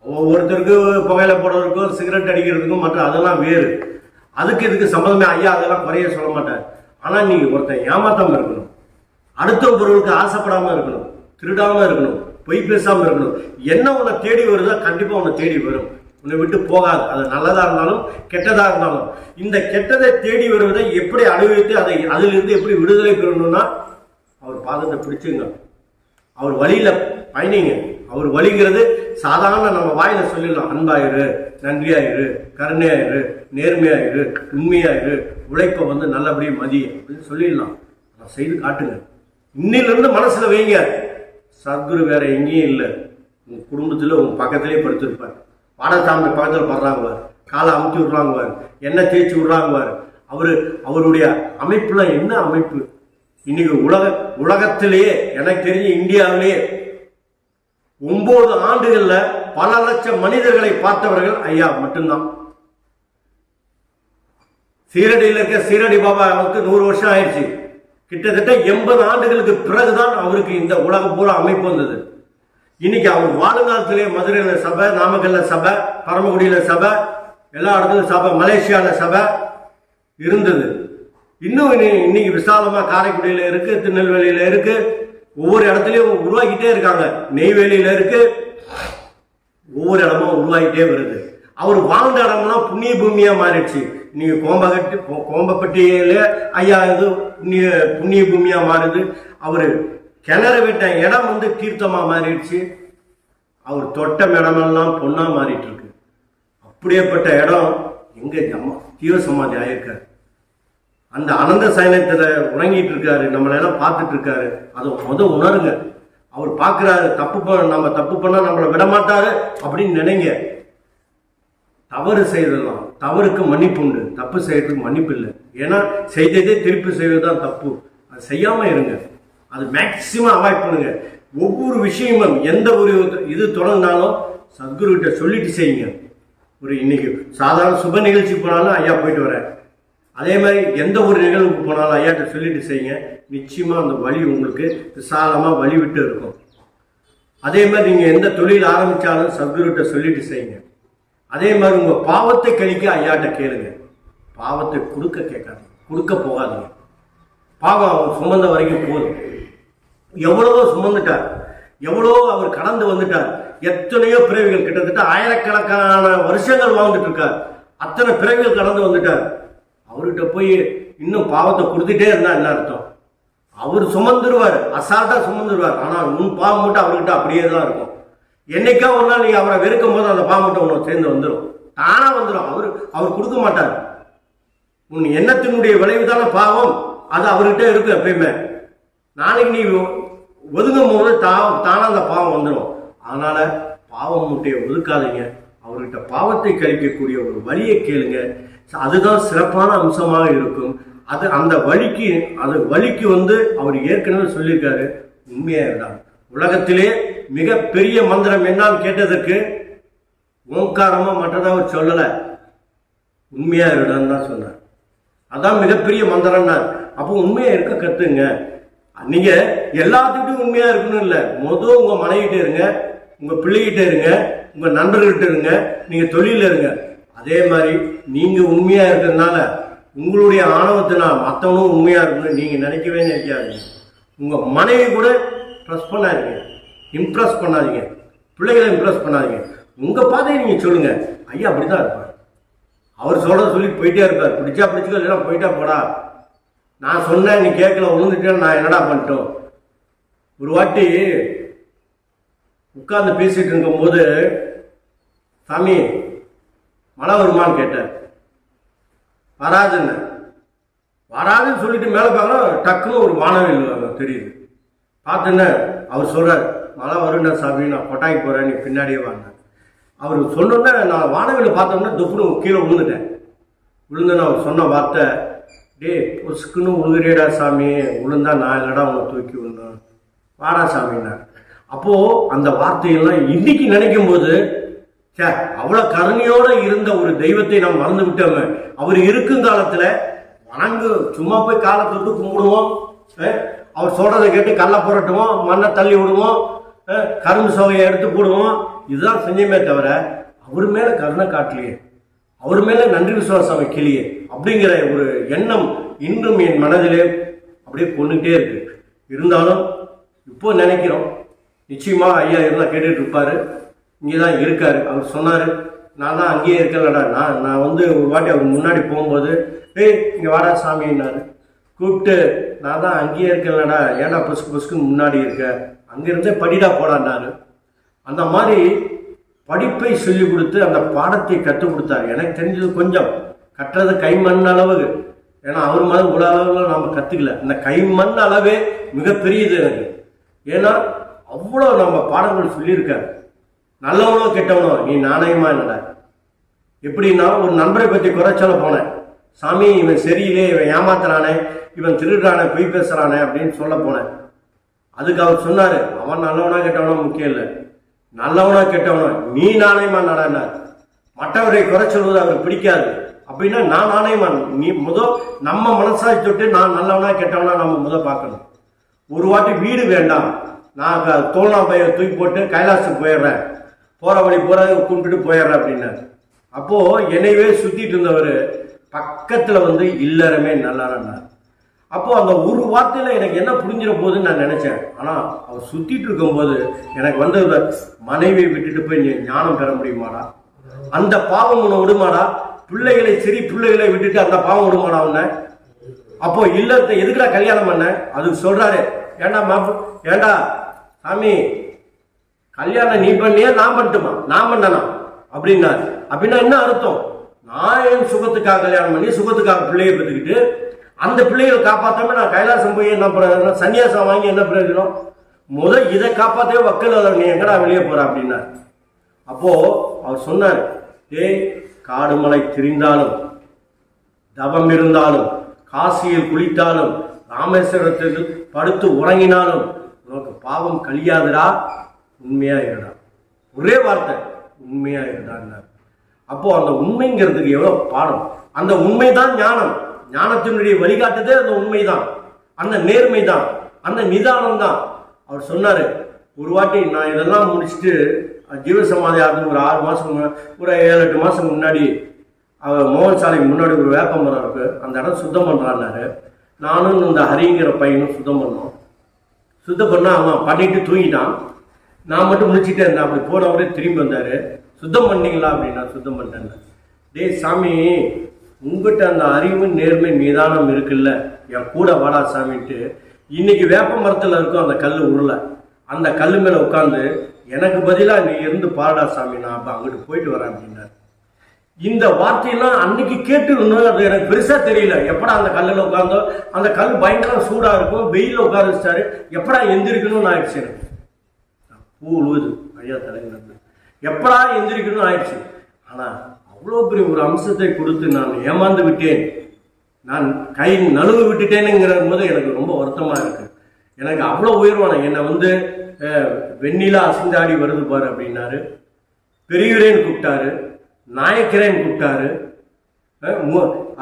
ஒவ்வொருத்தருக்கு புகையில போடுறதுக்கும் சிகரெட் அடிக்கிறதுக்கும் மற்ற அதெல்லாம் வேறு. அதுக்கு இதுக்கு சம்பந்தமே ஐயா அதெல்லாம் குறைய சொல்ல மாட்டார். ஆனா நீங்க ஒருத்தன் ஏமாத்தாம இருக்கணும், அடுத்த பொருளுக்கு ஆசைப்படாம இருக்கணும், திருடாம இருக்கணும், பொய் பேசாம இருக்கணும். என்ன உன்னை தேடி வருதோ கண்டிப்பா உன்னை தேடி வரும், உன்னை விட்டு போகாது. அது நல்லதா இருந்தாலும் கெட்டதா இருந்தாலும். இந்த கெட்டதை தேடி வருவதை எப்படி அனுபவித்து அதை அதிலிருந்து எப்படி விடுதலை பெறணும்னா, அவர் பாதத்தை பிடிச்சுங்க, அவர் வழியில பயணிங்க. அவர் வழிங்கிறது சாதாரண நம்ம வாயில சொல்லிடலாம், அன்பாயிரு, நன்றியாயிரு, கருணையாயிரு, நேர்மையாயிரு, உண்மையாயிரு, உழைப்பை வந்து நல்லபடியா மதி அப்படின்னு சொல்லிடலாம். நான் செய்து காட்டுங்க. இன்னிலிருந்து மனசுல வைங்க, சத்குரு வேற எங்கேயும் இல்லை, உங்க குடும்பத்துல உங்க பக்கத்திலேயே படுத்திருப்பார். பாடசாமி பக்கத்தில் படுறாங்க, காலை அமுத்தி விடுறாங்க, எண்ணெய் தேய்ச்சி விடுறாங்க. அவருடைய அமைப்புல என்ன அமைப்பு இன்னைக்கு உலகத்திலேயே எனக்கு தெரிஞ்ச இந்தியாவிலேயே 9 ஆண்டுகள்ல பல லட்சம் மனிதர்களை பார்த்தவர்கள் ஐயா மட்டும்தான். சீரடியில் இருக்க சீரடி பாபாவுக்கு 100 வருஷம் ஆயிடுச்சு. கிட்டத்தட்ட 80 ஆண்டுகளுக்கு பிறகுதான் அவருக்கு இந்த உலகம் பூரா அமைப்பு வந்தது. இன்னைக்கு அவர் வாழுங்காலத்திலே மதுரையில சபை, நாமக்கல்ல சபை, பரமக்குடியில சபை, எல்லா இடத்துலையும் சபை, மலேசியால சபை இருந்தது. இன்னும் இன்னைக்கு விசாலமா காரைக்குடியில இருக்கு, திருநெல்வேலியில இருக்கு, ஒவ்வொரு இடத்துலயும் உருவாக்கிட்டே இருக்காங்க. நெய்வேலியில இருக்கு, ஒவ்வொரு இடமும் உருவாகிட்டே வருது. அவர் வாழ்ந்த இடம்லாம் புண்ணிய பூமியா மாறிடுச்சு. நீங்க கோம்பப்பட்டியில ஐயா இது புண்ணிய பூமியா மாறுது. அவரு கிணறு விட்ட இடம் வந்து தீர்த்தமா மாறிடுச்சு. அவர் தொட்ட இடமெல்லாம் பொண்ணா மாறிட்டு இருக்கு. அப்படியேப்பட்ட இடம் எங்க ஜீவ சமாதி ஆயிருக்காரு. அந்த அனந்த சயனத்துல உறங்கிட்டு இருக்காரு, நம்மள எல்லாம் பார்த்துட்டு இருக்காரு. அதை உணருங்க. அவர் பார்க்கிறாரு, நம்ம தப்பு பண்ணா நம்மளை விட மாட்டாரு அப்படின்னு நினைங்க. தவறு செய்தலாம், தவறுக்கு மன்னிப்பு உண்டு, தப்பு செய்யறதுக்கு மன்னிப்பு இல்லை. ஏன்னா செய்ததே திருப்பி செய்வதுதான் தப்பு. அது செய்யாம இருங்க, அது மேக்சிமம் அவாய்ட் பண்ணுங்க. ஒவ்வொரு விஷயமும் எந்த ஒரு இது தொடங்கினாலும் சத்குரு கிட்ட சொல்லிட்டு செய்யுங்க. ஒரு இன்னைக்கு சாதாரண சுப நிகழ்ச்சி போனாலும் ஐயா போயிட்டு வரேன், அதே மாதிரி எந்த ஒரு நிகழ்வுக்கு போனாலும் ஐயாட்ட சொல்லிட்டு செய்யுங்க. நிச்சயமா அந்த வழி உங்களுக்கு விசாலமா வழி விட்டு இருக்கும். அதே மாதிரி நீங்க எந்த தொழில் ஆரம்பிச்சாலும் சத்குருட்ட சொல்லிட்டு செய்யுங்க. அதே மாதிரி உங்க பாவத்தை கழிக்க ஐயாட்ட கேளுங்க. பாவத்தை கொடுக்க கேட்காதீங்க, கொடுக்க போகாதீங்க. பாவம் அவர் சுமந்த வரைக்கும் போதும். எவ்வளவோ சுமந்துட்டார், எவ்வளவோ அவர் கடந்து வந்துட்டார். எத்தனையோ பிறவிகள், கிட்டத்தட்ட ஆயிரக்கணக்கான வருஷங்கள் வாழ்ந்துட்டு இருக்கார். அத்தனை பிறவிகள் கடந்து வந்துட்டார். அவர்கிட்ட போய் இன்னும் பாவத்தை கொடுத்துட்டே இருந்தா என்ன அர்த்தம்? அவர் சுமந்துருவார், அசால்ட்டா சுமந்துருவார். ஆனா உன் பாவம் மட்டும் அவர்கிட்ட அப்படியே தான் இருக்கும். என்னைக்கா ஒரு நாள் நீங்க அவரை வெறுக்கும் போது அந்த பாவம் மட்டும் உனக்கு சேர்ந்து வந்துடும், தானா வந்துடும். அவர் கொடுக்க மாட்டார். உன் எண்ணத்தினுடைய விளைவுதான பாவம், அது அவர்கிட்ட இருக்கும் எப்பயுமே. நாளைக்கு நீ ஒதுங்கும் போது தானா அந்த பாவம் வந்துடும். அதனால பாவம் முட்டையை ஒதுக்காதீங்க. அவர்கிட்ட பாவத்தை கழிக்கக்கூடிய ஒரு வழியை கேளுங்க. அதுதான் சிறப்பான அம்சமாக இருக்கும். அந்த வழிக்கு வந்து அவர் ஏற்கனவே சொல்லியிருக்காரு. உண்மையா இருந்தார். உலகத்திலே மிகப்பெரிய மந்திரம் என்னன்னு கேட்டதற்கு ஓங்காரமா மற்றதான் அவர் சொல்லல, உண்மையா இருந்தான்னு தான் சொன்னார். அதான் மிகப்பெரிய மந்திரம்னா. அப்போ உண்மையா இருக்க கத்துங்க. நீங்க எல்லாத்துக்கிட்டும் உண்மையா இருக்கணும் இல்ல. உங்க மனைவிட்ட இருங்க, உங்க பிள்ளைகிட்ட இருங்க, உங்க நண்பர்கிட்ட இருங்க, நீங்க தொழில இருங்க. அதே மாதிரி நீங்க உண்மையா இருக்கிறதுனால உங்களுடைய ஆணவத்தினால் மற்றவனும் உண்மையா இருக்கணும் நீங்க நினைக்கவே நினைக்காதீங்க. உங்க மனைவி கூட ப்ரெஸ் பண்ணாதீங்க, இம்ப்ரெஸ் பண்ணாதீங்க, பிள்ளைகளை இம்ப்ரெஸ் பண்ணாதீங்க. உங்க பாதையை நீங்க சொல்லுங்க. ஐயா அப்படிதான் இருப்பார். அவர் சொல்லி போயிட்டே இருப்பார். பிடிச்சா பிடிச்சிக்கோ, இல்லைன்னா போயிட்டா போடா, நான் சொன்னேன் நீ கேட்கல, விழுந்துட்டேன், நான் என்னடா பண்ணிட்டோம். ஒரு வாட்டி உட்கார்ந்து பேசிட்டு இருக்கும்போது, சாமி மழை வருமான்னு கேட்டார். வராதுன்னு வராதுன்னு சொல்லிட்டு மேலே பார்க்கலாம், டக்குன்னு ஒரு வானவில் தெரியுது. பார்த்துன்னு அவர் சொல்றார், மழை வருண்டா சாமி, நான் கொட்டாய்க்கு போறேன், நீ பின்னாடியே வாங்க. அவர் சொன்னோன்னே நான் வானவில் பார்த்தோம்னா துப்புன்னு கீழே விழுந்துட்டேன். விழுந்துன்னு அவர் சொன்ன வார்த்தை, டே பொசுக்குன்னு விழுகுறியடா சாமி, விழுந்தா நான் இல்லடா உன்னை தூக்கி விழுந்தேன், வாடா சாமின்னார். அப்போ அந்த வார்த்தையெல்லாம் இன்னைக்கு நினைக்கும் போது, அவ்வளவு கருணையோட இருந்த ஒரு தெய்வத்தை நாம் மறந்து விட்டோமே. அவர் இருக்கும் காலத்துல வணங்கு சும்மா போய் காலை தொட்டு கும்பிடுவோம், அவர் சொல்றதை கேட்டு கல்லை புரட்டுவோம், மண்ணை தள்ளி விடுவோம், கரும்பு சோகையை எடுத்து போடுவோம். இதுதான் செஞ்சமே தவிர அவர் மேல கருணை காட்டலையே, அவர் மேல நன்றி விசுவாசம் வைக்கலையே அப்படிங்கிற ஒரு எண்ணம் இன்றும் என் மனதிலே அப்படியே கொண்டுகிட்டே இருக்கு. இருந்தாலும் இப்போ நினைக்கிறோம், நிச்சயமா ஐயா இருந்தா கேட்டுட்டு இருப்பாரு, இங்கேதான் இருக்காரு. அவர் சொன்னாரு, நான் தான் அங்கேயே இருக்கலடா. நான் வந்து ஒரு வாட்டி அவர் முன்னாடி போகும்போது, இங்க வாடா சாமின்னாரு. கூப்பிட்டு, நான் தான் அங்கேயே இருக்கலடா, ஏன்டா பொசுக்கு பொசுக்குன்னு முன்னாடி இருக்க, அங்கிருந்தே படிடா போடான்னாரு. அந்த மாதிரி படிப்பை சொல்லி கொடுத்து அந்த பாடத்தை கற்றுக் கொடுத்தாரு. எனக்கு தெரிஞ்சது கொஞ்சம் கட்டுறது கைமண் அளவு. ஏன்னா அவர் மாதிரி உலகளவில் நம்ம கற்றுக்கல. இந்த கைமண் அளவே மிகப்பெரியது எனக்கு. ஏன்னா அவ்வளோ நம்ம பாடங்கள் சொல்லியிருக்காரு. நல்லவனோ கெட்டவனோ நீ நாணயமா என்னடா. எப்படின்னா ஒரு நண்பரை பற்றி குறை சொல்ல போனேன், சாமி இவன் சரியில்லை, இவன் ஏமாத்துறானே, இவன் திருடுறானே, பொய் பேசுறானே அப்படின்னு சொல்ல போனேன். அதுக்கு அவர் சொன்னாரு, அவன் நல்லவனா கெட்டவனோ முக்கியம் இல்லை, நல்லவனா கெட்டவனோ நீ நாணயமா நடானார். மற்றவரை குறை சொல்வது அவருக்கு பிடிக்காது. அப்படின்னா நான் நாணயமா, நீ நம்ம மனசாட்சி தொட்டு நான் நல்லவனா கெட்டவனா நம்ம பார்க்கணும். ஒரு வாட்டி வீடு வேண்டாம், நான் தோல்னா பைய தூக்கி போட்டு கைலாசத்துக்கு போயிடுறேன், போற வழி போற கும்பிட்டு போயிடுறேன் அப்படின்னாரு. அப்போ என்னையவே சுத்திட்டு இருந்தவர் பக்கத்துல வந்து இல்லறமே நல்லாருன்னார். அப்போ அந்த ஒரு வார்த்தையில எனக்கு என்ன புரிஞ்சிட போகுதுன்னு நான் நினைச்சேன். ஆனா அவர் சுத்திட்டு இருக்கும் போது எனக்கு வந்து மனைவியை விட்டுட்டு போய் நீ ஞானம் பெற முடியுமாடா, அந்த பாவம் உன்னை விடுமாடா, பிள்ளைகளை சரி பிள்ளைகளை விட்டுட்டு அந்த பாவம் விடுமாடா உன்ன. அப்போ இல்லத்தை எதுக்குடா கல்யாணம் பண்ண? அதுக்கு சொல்றாரு, ஏண்டா சாமி கல்யாணம் நீ பண்ணியா நான் பண்ணட்டுமா, நான் பண்ணனா அப்படின்னாரு. அப்படின்னா என்ன அர்த்தம்? நான் என் சுகத்துக்காக கல்யாணம் பண்ணி சுகத்துக்காக பிள்ளையை பெற்றுக்கிட்டு அந்த பிள்ளைகளை காப்பாற்றாம நான் கைலாசம் போய் என்ன பண்ண, சன்னியாசம் வாங்கி என்ன பிரயோஜனம்? இதை காப்பாற்றவே வக்கல், நீ எங்கடா வெளியே போற அப்படின்னாரு. அப்போ அவர் சொன்னார், காடு மலை திரிந்தாலும், தவம் இருந்தாலும், காசியில் குளித்தாலும், ராமேஸ்வரத்துக்கு படுத்து உறங்கினாலும் உனக்கு பாவம் கழியாதுடா, உண்மையா இருடா. ஒரே வார்த்தை, உண்மையா இருடான்னார். அப்போ அந்த உண்மைங்கிறதுக்கு எவ்வளவு பாடம். அந்த உண்மைதான் ஞானம். ஞானத்தினுடைய வழிகாட்டுதே அந்த உண்மைதான், அந்த நேர்மை தான், அந்த நிதானம் தான். அவர் சொன்னாரு, ஒரு வாட்டி நான் இதெல்லாம் முடிச்சுட்டு ஜீவசமாதி ஆகுது ஒரு 6 மாசம் ஒரு 7-8 மாசம் முன்னாடி அவர் மோகன் சாலைக்கு முன்னாடி ஒரு வேப்ப மரம் இருக்கு, அந்த இடம் சுத்தம் பண்றான்னாரு. நானும் இந்த ஹரிங்கிற பையனும் சுத்தம் பண்ணோம். சுத்தம் பண்ணா அவன் பண்ணிட்டு தூங்கிட்டான், நான் மட்டும் முடிச்சுட்டே இருந்தேன். அப்படி போனவரே திரும்பி வந்தாரு, சுத்தம் பண்ணீங்களா அப்படின்னா, சுத்தம் பண்ணிட்டேன். டேய் சாமி, உங்ககிட்ட அந்த அறிவு நேர்மை நிதானம் இருக்குல்ல, என் கூட வாடா சாமின்ட்டு இன்னைக்கு வேப்ப மரத்துல இருக்கும் அந்த கல் உருளை, அந்த கல் மேல உட்காந்து எனக்கு பதிலா நீ இருந்து பாடா சாமி, நான் அப்ப அங்கிட்டு போயிட்டு வரேன் அப்படின்னாரு. இந்த வார்த்தையெல்லாம் அன்னைக்கு கேட்டு இருந்தோம். அது எனக்கு பெருசா தெரியல, எப்படா அந்த கல்லுல உட்கார்ந்தோ, அந்த கல் பயங்கர சூடா இருக்கும், வெயில உட்கார வச்சிட்டாரு, எப்படா எந்திரிக்கணும்னு ஆயிடுச்சு. எனக்கு பூ உழுவுது ஐயா தலைவர், எப்படா எந்திரிக்கணும்னு ஆயிடுச்சு. ஆனா அவ்வளோ பெரிய ஒரு அம்சத்தை கொடுத்து நான் ஏமாந்து விட்டேன், நான் கை நழுவு விட்டுட்டேனுங்கிற போது எனக்கு ரொம்ப வருத்தமா இருக்கு. எனக்கு அவ்வளோ உயர்வான என்னை வந்து வெண்ணிலா அசிந்தாடி வருது பாரு அப்படின்னாரு, பெரியவரேன்னு கூப்பிட்டாரு, நாயக்கரேன்னு கூப்பிட்டாரு,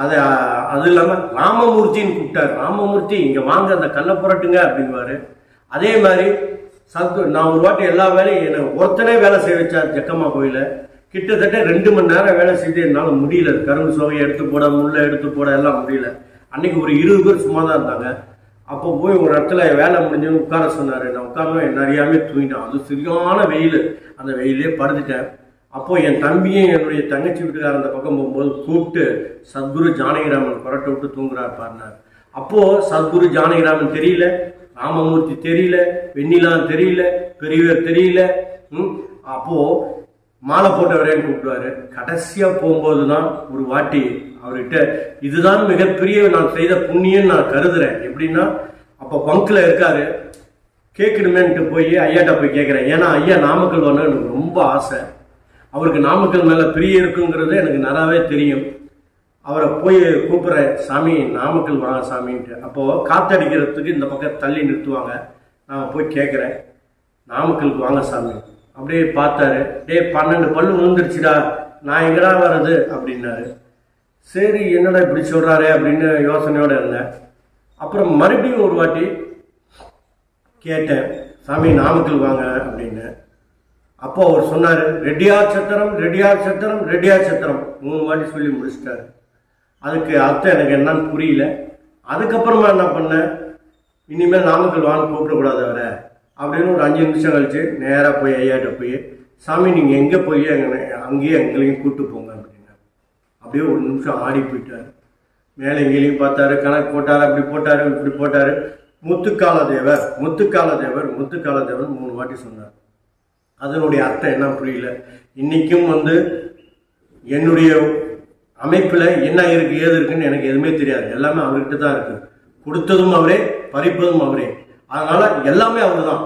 அது இல்லாம ராமமூர்த்தின்னு கூப்பிட்டாரு. ராமமூர்த்தி இங்க வாங்க அந்த கல்லை புரட்டுங்க அப்படிங்குவாரு. அதே மாதிரி நான் ஒரு வாட்டி எல்லா வேலையும் என்னை ஒருத்தனே வேலை செய்ய வச்சார் ஜக்கம்மா கோயில. கிட்டத்தட்ட 2 மணி நேரம் வேலை செய்து என்னால முடியல. கரும்பு சோகையை எடுத்து போட, முள்ளை எடுத்து போட எல்லாம் முடியல. அன்னைக்கு ஒரு 20 பேர் சும்மா தான் இருந்தாங்க. அப்போ போய் ஒரு இடத்துல வேலை முடிஞ்சு உட்கார சொன்னாரு. நான் உட்கார்ந்து என்ன அறியாமே தூங்கிட்டேன். அது சரியான வெயில், அந்த வெயிலே படுத்துட்டேன். அப்போ என் தம்பியும் என்னுடைய தங்கச்சி வீட்டுக்கார அந்த பக்கம் போகும்போது கூப்பிட்டு, சத்குரு ஜானகிராமன் புரட்ட விட்டு தூங்குறாரு பாருனார். அப்போ சத்குரு ஜானகிராமன் தெரியல, ராமமூர்த்தி தெரியல, வெண்ணிலான் தெரியல, பெரியவர் தெரியல. அப்போ மாலை போட்டவரேன்னு கூப்பிடுவாரு. கடைசியா போகும்போது தான் ஒரு வாட்டி அவர்கிட்ட இதுதான் மிகப்பெரிய நான் செய்த புண்ணியம் நான் கருதுறேன். எப்படின்னா அப்போ பங்க்ல இருக்காரு, கேட்கணுமேன்ட்டு போய் ஐயாட்ட போய் கேட்குறேன். ஏன்னா ஐயா நாமக்கல் வரணும் எனக்கு ரொம்ப ஆசை. அவருக்கு நாமக்கல் மேலே பிரிய இருக்குங்கிறது எனக்கு நல்லாவே தெரியும். அவரை போய் கூப்பிட்றேன், சாமி நாமக்கல் வராங்க சாமின்ட்டு. அப்போது காற்றடிக்கிறதுக்கு இந்த பக்கம் தள்ளி நிறுத்துவாங்க. நான் போய் கேட்குறேன், நாமக்கலுக்கு வாங்க சாமி. அப்படியே பார்த்தாரு, 12 பல்லு விழுந்துருச்சுடா, நான் எங்கடா வர்றது அப்படின்னாரு. சரி என்னடா இப்படி சொல்கிறாரு அப்படின்னு யோசனையோடு இருந்தேன். அப்புறம் மறுபடியும் ஒரு வாட்டி கேட்டேன், சாமி நாமக்கல் வாங்க அப்படின்னு. அப்போ அவர் சொன்னார், ரெட்டியார் சத்திரம், ரெட்டியார் சத்திரம், ரெட்டியார் சத்திரம் 3 வாட்டி சொல்லி முடிச்சிட்டாரு. அதுக்கு அர்த்தம் எனக்கு என்னன்னு புரியல. அதுக்கப்புறமா என்ன பண்ணேன், இனிமேல் நாமக்கல் வாங்க கூப்பிடக்கூடாது அவரை அப்படின்னு ஒரு 5 நிமிஷம் கழிச்சு நேராக போய் ஐயாட்ட போய், சாமி நீங்கள் எங்கே போய் அங்கேயே எங்களையும் கூப்பிட்டு போங்க அப்படின்னு. அப்படியே ஒரு நிமிஷம் ஆடி போயிட்டார். மேலே எங்கேயும் பார்த்தாரு, கணக்கு போட்டார், அப்படி போட்டார், இப்படி போட்டார். முத்துக்கால தேவர், முத்துக்கால தேவர், முத்துக்கால தேவர் 3 வாட்டி சொன்னார். அதனுடைய அர்த்தம் என்ன புரியல. இன்னைக்கும் என்னுடைய அமைப்பில் என்ன இருக்கு ஏது இருக்குன்னு எனக்கு எதுவுமே தெரியாது. எல்லாமே அவர்கிட்ட தான் இருக்கு. கொடுத்ததும் அவரே, பறிப்பதும் அவரே. அதனால எல்லாமே அவர் தான்.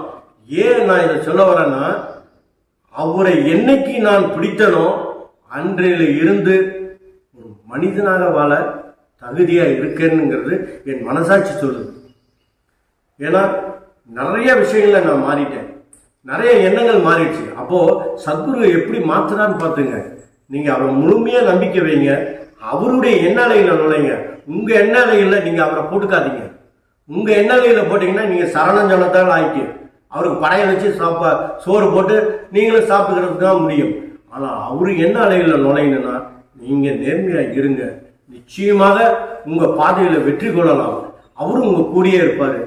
ஏன் நான் இதை சொல்ல வரேன்னா, அவரை என்னைக்கு நான் பிடித்தனோ அன்றையில இருந்து ஒரு மனிதனாக வாழ தகுதியா இருக்கேன்னுங்கிறது என் மனசாட்சி சொல்லுது. ஏன்னா நிறைய விஷயங்களை நான் மாறிட்டேன், நிறைய எண்ணங்கள் மாறிடுச்சு. அப்போ சத்குரு எப்படி மாத்துறான்னு பார்த்துங்க. நீங்க அவரை முழுமையா நம்பிக்கை வைங்க, அவருடைய எண்ணாலையில நுழைங்க. உங்க எண்ணாலையில நீங்க அவரை போட்டுக்காதீங்க. உங்க எண்ணாலையில போட்டீங்கன்னா நீங்க சரணம் சொல்லத்தான் ஆயிக்கு. அவருக்கு படைய வச்சு சோறு போட்டு நீங்களும் சாப்பிட்டுக்கிறதுக்கு தான் முடியும். ஆனா அவரு எண்ணாலையில நுழையணும்னா நீங்க நேர்மையா இருங்க, நிச்சயமாக உங்க பாதையில வெற்றி கொள்ளலாம். அவரும் உங்க கூடியே இருப்பாரு.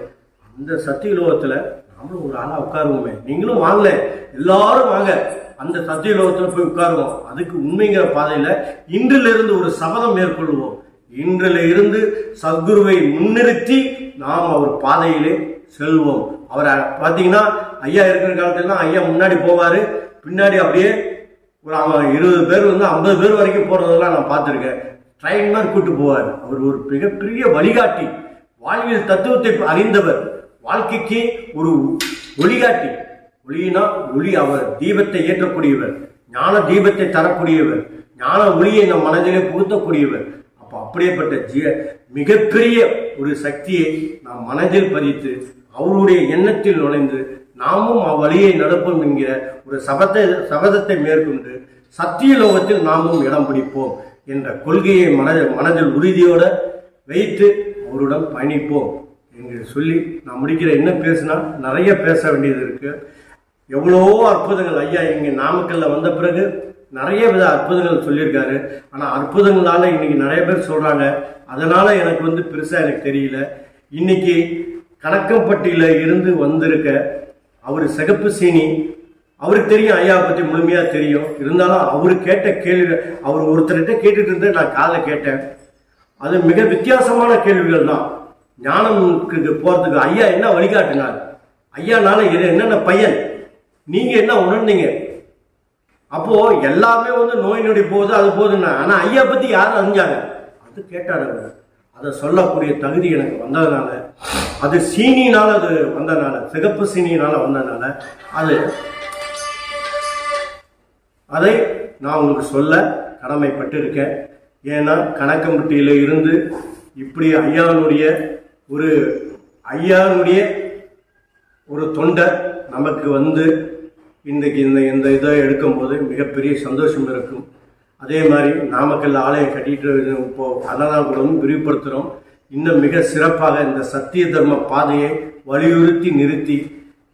அந்த சத்தியலோகத்துல நாமளும் ஒரு ஆளா உட்காருவோமே. நீங்களும் வாங்கல, எல்லாரும் வாங்க, அந்த சத்தியலோகத்துல போய் உட்காருவோம். அதுக்கு உண்மைங்கிற பாதையில இன்றிலிருந்து ஒரு சபதம் மேற்கொள்வோம். இன்றில இருந்து சத்குருவை முன்னிறுத்தி நாம் அவர் பாதையிலே செல்வோம். அவரை பார்த்தீங்கன்னா ஐயா இருக்கிற காலத்துல ஐயா முன்னாடி போவாரு, பின்னாடி அப்படியே ஒரு 20 பேர் 50 பேர் வரைக்கும் போறதெல்லாம் நான் பார்த்துருக்கேன். ட்ரெயின் மாதிரி கூட்டு போவார். அவர் ஒரு மிகப்பெரிய வழிகாட்டி, வாழ்வியல் தத்துவத்தை அறிந்தவர், வாழ்க்கைக்கு ஒரு ஒளிகாட்டி. ஒளியினா ஒளி, அவர் தீபத்தை ஏற்றக்கூடியவர், ஞான தீபத்தை தரக்கூடியவர், ஞான ஒளியை நம் மனதிலே புகுத்தக்கூடியவர். அப்போ அப்படியேப்பட்ட மிகப்பெரிய ஒரு சக்தியை நாம் மனதில் பதித்து அவருடைய எண்ணத்தில் நுழைந்து நாமும் அவ்வழியை நடப்போம் என்கிற ஒரு சபதத்தை மேற்கொண்டு சத்திய லோகத்தில் நாமும் இடம் பிடிப்போம் என்ற கொள்கையை மனதில் உறுதியோட வைத்து அவருடன் பயணிப்போம் என்று சொல்லி நான் முடிக்கிற. என்ன பேசினா நிறைய பேச வேண்டியது இருக்கு. எவ்வளோ அற்புதங்கள் ஐயா இங்க நாமக்கல்ல வந்த பிறகு நிறைய வித அற்புதங்கள் சொல்லியிருக்காரு. ஆனா அற்புதங்களால இன்னைக்கு நிறைய பேர் சொல்றாங்க. அதனால எனக்கு பெருசா எனக்கு தெரியல. இன்னைக்கு கணக்கம்பட்டியில இருந்து வந்திருக்க அவரு சிகப்பு சீனி, அவருக்கு தெரியும், ஐயா பத்தி முழுமையா தெரியும். இருந்தாலும் அவரு கேட்ட கேள்வி, அவர் ஒருத்தர்கிட்ட கேட்டுட்டு இருந்து நான் காலை கேட்டேன். அது மிக வித்தியாசமான கேள்விகள் தான். ஞானம்க்கு போறதுக்கு ஐயா என்ன வழிகாட்டினார், ஐயானால என்னென்ன பயன், நீங்க என்ன உணர்ந்தீங்க. அப்போ எல்லாமே நோய் நொடி போகுது, அது போகுதுன்னா. ஆனா ஐயா பத்தி யாரும் அறிஞ்சாங்க, அது கேட்டாரு. அதை சொல்லக்கூடிய தகுதி எனக்கு வந்ததுனால, அது சீனினால அது வந்ததுனால, சிகப்பு சீனினால வந்ததுனால அதை நான் உங்களுக்கு சொல்ல கடமைப்பட்டு இருக்கேன். ஏன்னா கணக்கம்பட்டியில இருந்து இப்படி ஐயானுடைய ஒரு தொண்டர் நமக்கு இன்றைக்கு இந்த இதை எடுக்கும்போது மிகப்பெரிய சந்தோஷம் இருக்கும். அதே மாதிரி நாமக்கல் ஆலயம் கட்டிட்டு இப்போ அன்னதானங்களும் விரிவுபடுத்துகிறோம். இன்னும் மிக சிறப்பாக இந்த சத்திய தர்ம பாதையை வலியுறுத்தி நிறுத்தி,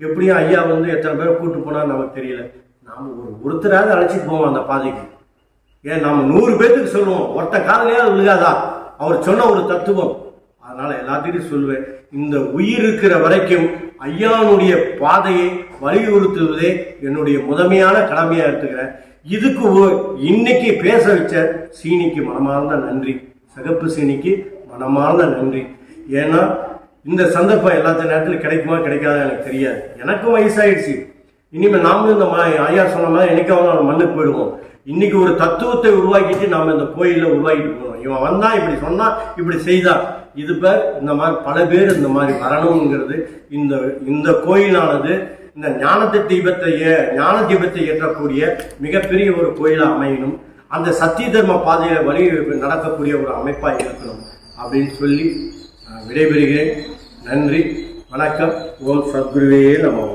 எப்படியும் ஐயா எத்தனை பேர் கூட்டு போனா நமக்கு தெரியல, நாம் ஒருத்தராவது அழைச்சிட்டு போவோம் அந்த பாதைக்கு. ஏன் நாம் 100 பேருக்கு சொல்லுவோம், ஒருத்த காலையாவது விழுகாதா அவர் சொன்ன ஒரு தத்துவம். அதனால எல்லாத்தையும் சொல்லுவேன், இந்த உயிர் இருக்கிற வரைக்கும் ஐயானுடைய பாதையை வலியுறுத்துவதே என்னுடைய முதன்மையான கடமையா எடுத்துக்கிறேன். இதுக்கு இன்னைக்கு பேச வச்ச சீனிக்கு மனமார்ந்த நன்றி, சிகப்பு சீனிக்கு மனமார்ந்த நன்றி. ஏன்னா இந்த சந்தர்ப்பம் எல்லாத்த நேரத்தில் கிடைக்குமா கிடைக்காத எனக்கு தெரியாது. எனக்கும் வயசாயிடுச்சு. இனிமேல் நாமளும் இந்த ஐயா சொன்ன மாதிரி என்னைக்காவது நம்ம மண்ணுக்கு போயிடுவோம். இன்னைக்கு ஒரு தத்துவத்தை உருவாக்கிட்டு நாம இந்த கோயில உருவாக்கிட்டு போகணும். இவன் வந்தா இப்படி சொன்னா இப்படி செய்தான், இது பேர் இந்த மாதிரி பல பேர் இந்த மாதிரி வரணுங்கிறது. இந்த கோயிலானது இந்த ஞான தீபத்தை ஏற்றக்கூடிய மிகப்பெரிய ஒரு கோயிலா அமையணும். அந்த சத்திய தர்ம பாதையில வழி நடக்கக்கூடிய ஒரு அமைப்பா இருக்கணும் அப்படின்னு சொல்லி விடைபெறுகிறேன். நன்றி, வணக்கம். ஓம் சத்குருவே நமோ.